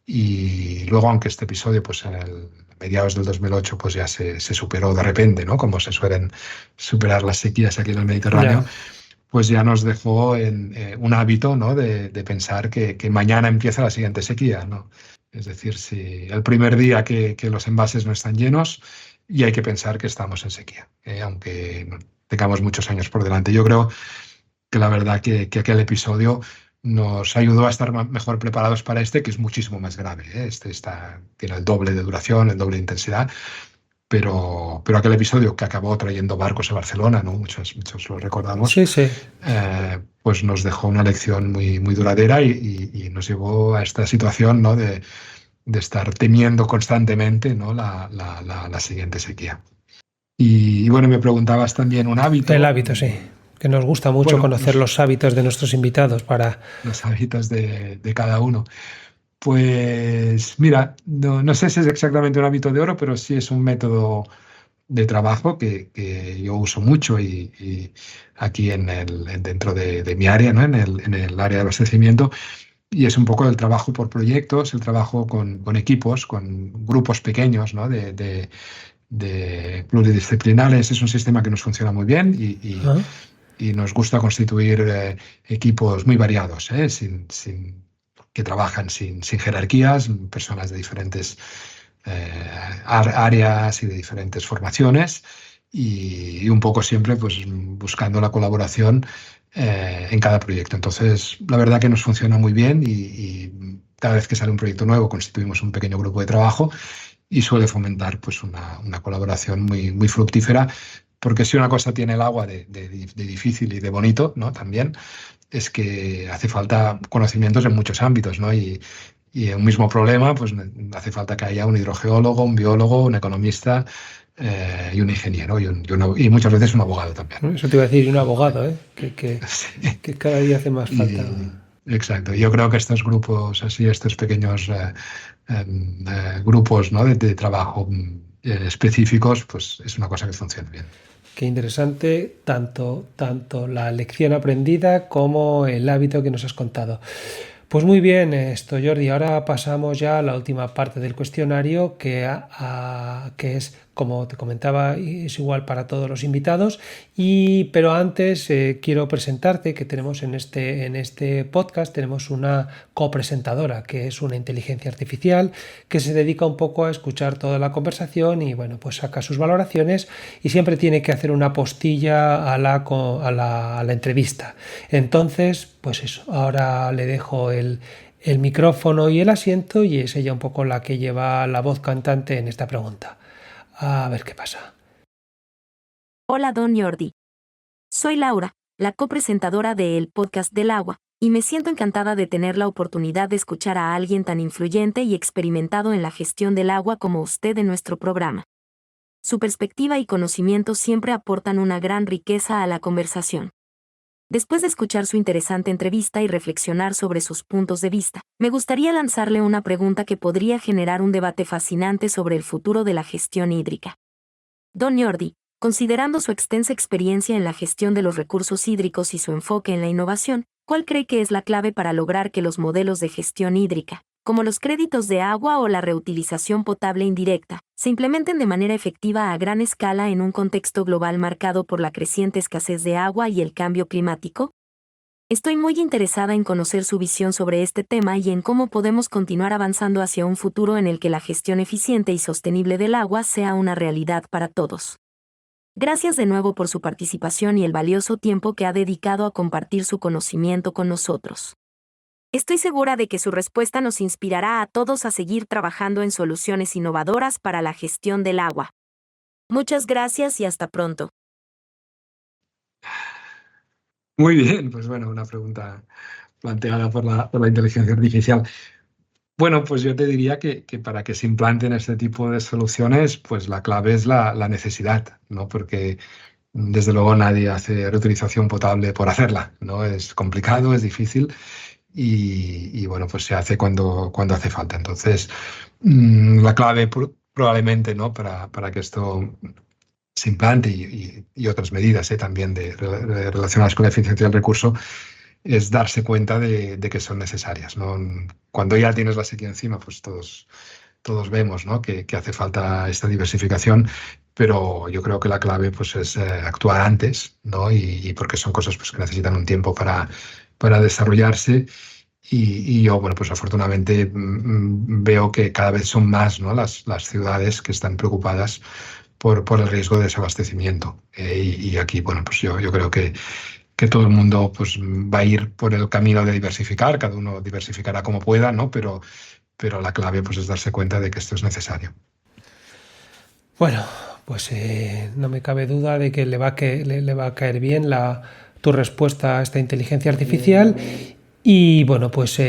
Speaker 1: Y luego, aunque este episodio, pues en el mediados del 2008, pues ya se superó de repente, ¿no? Como se suelen superar las sequías aquí en el Mediterráneo,
Speaker 3: Ya.
Speaker 1: pues ya nos dejó en un hábito, ¿no? De pensar que mañana empieza la siguiente sequía, ¿no? Es decir, si el primer día que los envases no están llenos, y hay que pensar que estamos en sequía, aunque no tengamos muchos años por delante. Yo creo que la verdad que aquel episodio nos ayudó a estar mejor preparados para este, que es muchísimo más grave, ¿eh? Tiene el doble de duración, el doble de intensidad, pero aquel episodio que acabó trayendo barcos a Barcelona, ¿no? Muchos lo recordamos,
Speaker 3: Sí, sí.
Speaker 1: pues nos dejó una lección muy, muy duradera, y nos llevó a esta situación, ¿no? De estar temiendo constantemente, ¿no? La siguiente sequía. Y bueno, me preguntabas también un
Speaker 3: El
Speaker 1: hábito.
Speaker 3: hábito, sí. Que nos gusta mucho
Speaker 1: Bueno,
Speaker 3: conocer los hábitos de nuestros invitados para...
Speaker 1: los hábitos de cada uno. Pues mira, no sé si es exactamente un hábito de oro, pero sí es un método de trabajo que yo uso mucho, y aquí dentro de mi área, ¿no? En el área de abastecimiento, y es un poco el trabajo por proyectos, el trabajo con equipos, con grupos pequeños, ¿no? De pluridisciplinares. Es un sistema que nos funciona muy bien,
Speaker 3: Ah,
Speaker 1: y nos gusta constituir equipos muy variados, que trabajan sin jerarquías, personas de diferentes áreas y de diferentes formaciones, y un poco siempre pues buscando la colaboración en cada proyecto. Entonces, la verdad que nos funciona muy bien, y cada vez que sale un proyecto nuevo constituimos un pequeño grupo de trabajo, y suele fomentar pues una colaboración muy, muy fructífera, porque si una cosa tiene el agua de difícil y de bonito, ¿no? También es que hace falta conocimientos en muchos ámbitos, ¿no? Y un mismo problema, pues hace falta que haya un hidrogeólogo, un biólogo, un economista, y un ingeniero, y muchas veces un abogado también.
Speaker 3: eso te iba a decir, y un abogado, ¿eh? Que cada día hace más falta.
Speaker 1: Exacto. Yo creo que estos grupos, así, estos pequeños grupos, ¿no? de trabajo específicos, pues es una cosa que funciona bien.
Speaker 3: Qué interesante tanto la lección aprendida como el hábito que nos has contado. Pues muy bien, esto Jordi. Ahora pasamos ya a la última parte del cuestionario que es, como te comentaba, es igual para todos los invitados. Pero antes quiero presentarte que tenemos en este podcast tenemos una copresentadora que es una inteligencia artificial que se dedica un poco a escuchar toda la conversación y bueno, pues saca sus valoraciones y siempre tiene que hacer una postilla a la entrevista. Entonces, pues eso, ahora le dejo el micrófono y el asiento y es ella un poco la que lleva la voz cantante en esta pregunta. A ver qué pasa.
Speaker 4: Hola Don Jordi. Soy Laura, la copresentadora de El Podcast del Agua, y me siento encantada de tener la oportunidad de escuchar a alguien tan influyente y experimentado en la gestión del agua como usted en nuestro programa. Su perspectiva y conocimiento siempre aportan una gran riqueza a la conversación. Después de escuchar su interesante entrevista y reflexionar sobre sus puntos de vista, me gustaría lanzarle una pregunta que podría generar un debate fascinante sobre el futuro de la gestión hídrica. Don Jordi, considerando su extensa experiencia en la gestión de los recursos hídricos y su enfoque en la innovación, ¿cuál cree que es la clave para lograr que los modelos de gestión hídrica, como los créditos de agua o la reutilización potable indirecta, se implementen de manera efectiva a gran escala en un contexto global marcado por la creciente escasez de agua y el cambio climático? Estoy muy interesada en conocer su visión sobre este tema y en cómo podemos continuar avanzando hacia un futuro en el que la gestión eficiente y sostenible del agua sea una realidad para todos. Gracias de nuevo por su participación y el valioso tiempo que ha dedicado a compartir su conocimiento con nosotros. Estoy segura de que su respuesta nos inspirará a todos a seguir trabajando en soluciones innovadoras para la gestión del agua. Muchas gracias y hasta pronto.
Speaker 1: Muy bien, pues bueno, una pregunta planteada por la inteligencia artificial. Bueno, pues yo te diría que para que se implanten este tipo de soluciones, pues la clave es la necesidad, ¿no? Porque desde luego nadie hace reutilización potable por hacerla, ¿no? Es complicado, es difícil y bueno, pues se hace cuando hace falta. Entonces, la clave probablemente, ¿no? Para que esto se implante y otras medidas, también relacionadas con la eficiencia del recurso, es darse cuenta de que son necesarias, ¿no? Cuando ya tienes la sequía encima, pues todos vemos, ¿no? que hace falta esta diversificación, pero yo creo que la clave pues, es actuar antes, ¿no? Y porque son cosas pues, que necesitan un tiempo para desarrollarse. Y yo, bueno, pues afortunadamente veo que cada vez son más, ¿no? las ciudades que están preocupadas por el riesgo de desabastecimiento. Y aquí, bueno, pues yo creo que todo el mundo pues, va a ir por el camino de diversificar, cada uno diversificará como pueda, ¿no? Pero la clave pues, es darse cuenta de que esto es necesario.
Speaker 3: Bueno, pues no me cabe duda de que le va a caer bien tu respuesta a esta inteligencia artificial. Y bueno, pues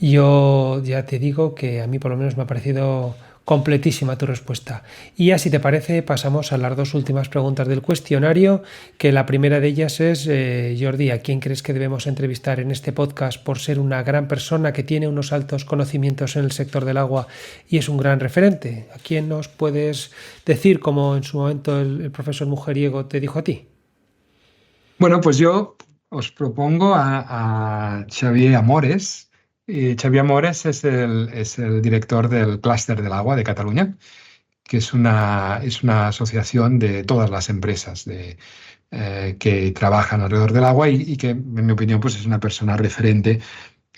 Speaker 3: yo ya te digo que a mí por lo menos me ha parecido completísima tu respuesta. Y ya si te parece pasamos a las dos últimas preguntas del cuestionario, que la primera de ellas es, Jordi, ¿a quién crees que debemos entrevistar en este podcast por ser una gran persona que tiene unos altos conocimientos en el sector del agua y es un gran referente? ¿A quién nos puedes decir, como en su momento el profesor Mujeriego te dijo a ti?
Speaker 1: Bueno, pues yo os propongo a Xavier Amores. Y Xavier Amores es el director del Clúster del Agua de Cataluña, que es una asociación de todas las empresas que trabajan alrededor del agua y que, en mi opinión, pues es una persona referente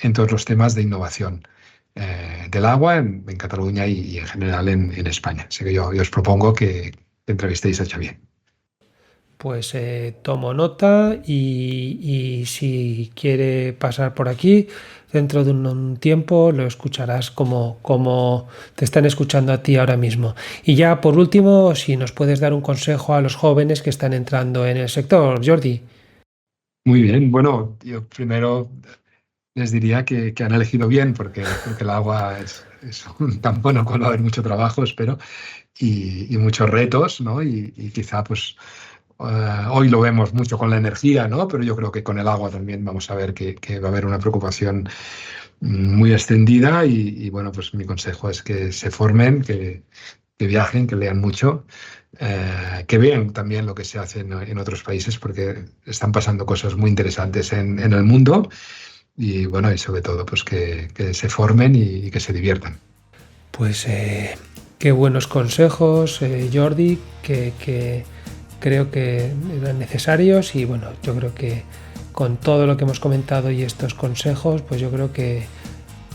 Speaker 1: en todos los temas de innovación del agua en Cataluña y en general en España. Así que yo os propongo que entrevistéis a Xavier.
Speaker 3: Pues tomo nota y si quiere pasar por aquí, dentro de un tiempo lo escucharás como te están escuchando a ti ahora mismo. Y ya por último, si nos puedes dar un consejo a los jóvenes que están entrando en el sector, Jordi.
Speaker 1: Muy bien, bueno, yo primero les diría que han elegido bien porque el agua es un campo bueno, cual va a haber mucho trabajo, espero, y muchos retos, ¿no? Y quizá pues hoy lo vemos mucho con la energía, ¿no? Pero yo creo que con el agua también vamos a ver que va a haber una preocupación muy extendida y bueno, pues mi consejo es que se formen, que viajen, que lean mucho, que vean también lo que se hace en otros países porque están pasando cosas muy interesantes en el mundo y bueno, y sobre todo pues que se formen y que se diviertan.
Speaker 3: Pues qué buenos consejos, Jordi, que creo que eran necesarios y bueno, yo creo que con todo lo que hemos comentado y estos consejos, pues yo creo que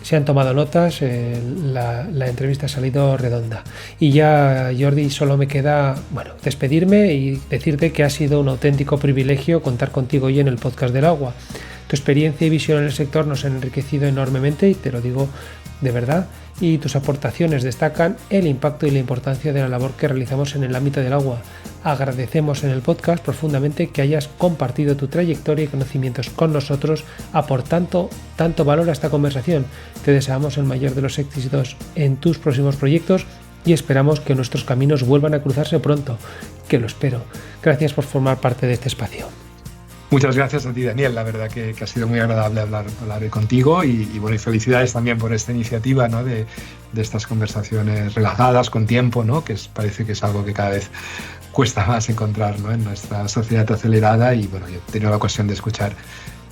Speaker 3: se han tomado notas, la entrevista ha salido redonda. Y ya, Jordi, solo me queda, bueno, despedirme y decirte que ha sido un auténtico privilegio contar contigo hoy en el Podcast del Agua. Tu experiencia y visión en el sector nos han enriquecido enormemente y te lo digo de verdad, y tus aportaciones destacan el impacto y la importancia de la labor que realizamos en el ámbito del agua. Agradecemos en el podcast profundamente que hayas compartido tu trayectoria y conocimientos con nosotros, aportando tanto valor a esta conversación. Te deseamos el mayor de los éxitos en tus próximos proyectos y esperamos que nuestros caminos vuelvan a cruzarse pronto, que lo espero. Gracias por formar parte de este espacio.
Speaker 1: Muchas gracias a ti, Daniel. La verdad que ha sido muy agradable hablar contigo y bueno, y felicidades también por esta iniciativa, ¿no? de estas conversaciones relajadas, con tiempo, ¿no? Parece que es algo que cada vez cuesta más encontrar, ¿no? En nuestra sociedad acelerada y bueno, yo he tenido la ocasión de escuchar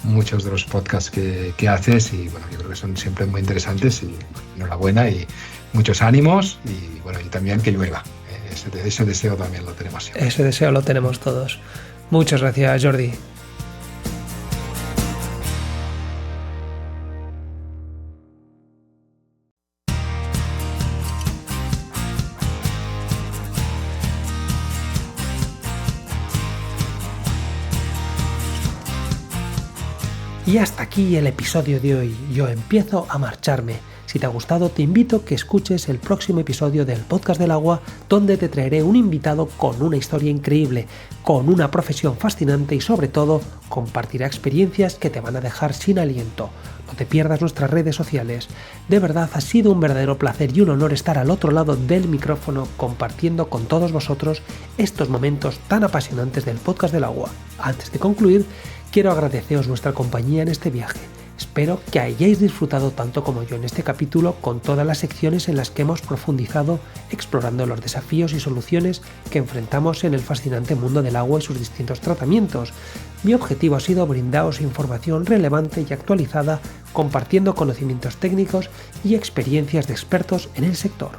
Speaker 1: muchos de los podcasts que haces y bueno, yo creo que son siempre muy interesantes y bueno, enhorabuena y muchos ánimos y bueno, y también que llueva. Ese deseo también lo tenemos siempre.
Speaker 3: Ese deseo lo tenemos todos. Muchas gracias, Jordi. Y hasta aquí el episodio de hoy. Yo empiezo a marcharme. Si te ha gustado, te invito a que escuches el próximo episodio del Podcast del Agua, donde te traeré un invitado con una historia increíble, con una profesión fascinante y sobre todo compartirá experiencias que te van a dejar sin aliento. no te pierdas nuestras redes sociales. De verdad ha sido un verdadero placer y un honor estar al otro lado del micrófono compartiendo con todos vosotros estos momentos tan apasionantes del podcast del agua. Antes de concluir, quiero agradeceros vuestra compañía en este viaje. Espero que hayáis disfrutado tanto como yo en este capítulo con todas las secciones en las que hemos profundizado explorando los desafíos y soluciones que enfrentamos en el fascinante mundo del agua y sus distintos tratamientos. Mi objetivo ha sido brindaros información relevante y actualizada, compartiendo conocimientos técnicos y experiencias de expertos en el sector.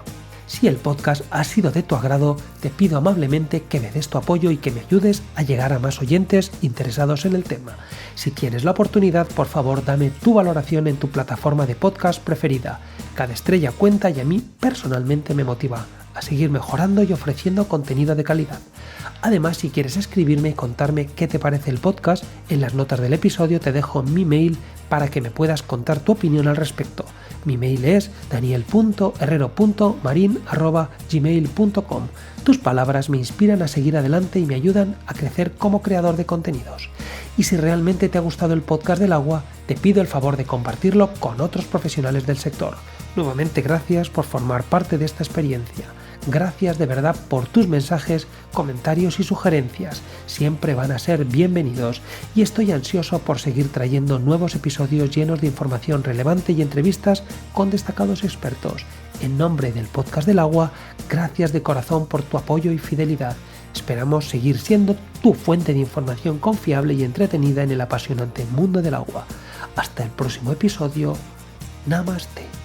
Speaker 3: Si el podcast ha sido de tu agrado, te pido amablemente que me des tu apoyo y que me ayudes a llegar a más oyentes interesados en el tema. Si tienes la oportunidad, por favor, dame tu valoración en tu plataforma de podcast preferida. Cada estrella cuenta y a mí personalmente me motiva a seguir mejorando y ofreciendo contenido de calidad. Además, si quieres escribirme y contarme qué te parece el podcast, en las notas del episodio te dejo mi mail para que me puedas contar tu opinión al respecto. Mi mail es daniel.herrero.marin@gmail.com. Tus palabras me inspiran a seguir adelante y me ayudan a crecer como creador de contenidos. Y si realmente te ha gustado el podcast del agua, te pido el favor de compartirlo con otros profesionales del sector. Nuevamente, gracias por formar parte de esta experiencia. Gracias de verdad por tus mensajes, comentarios y sugerencias. Siempre van a ser bienvenidos y estoy ansioso por seguir trayendo nuevos episodios llenos de información relevante y entrevistas con destacados expertos. En nombre del podcast del agua, gracias de corazón por tu apoyo y fidelidad. Esperamos seguir siendo tu fuente de información confiable y entretenida en el apasionante mundo del agua. Hasta el próximo episodio. Namaste.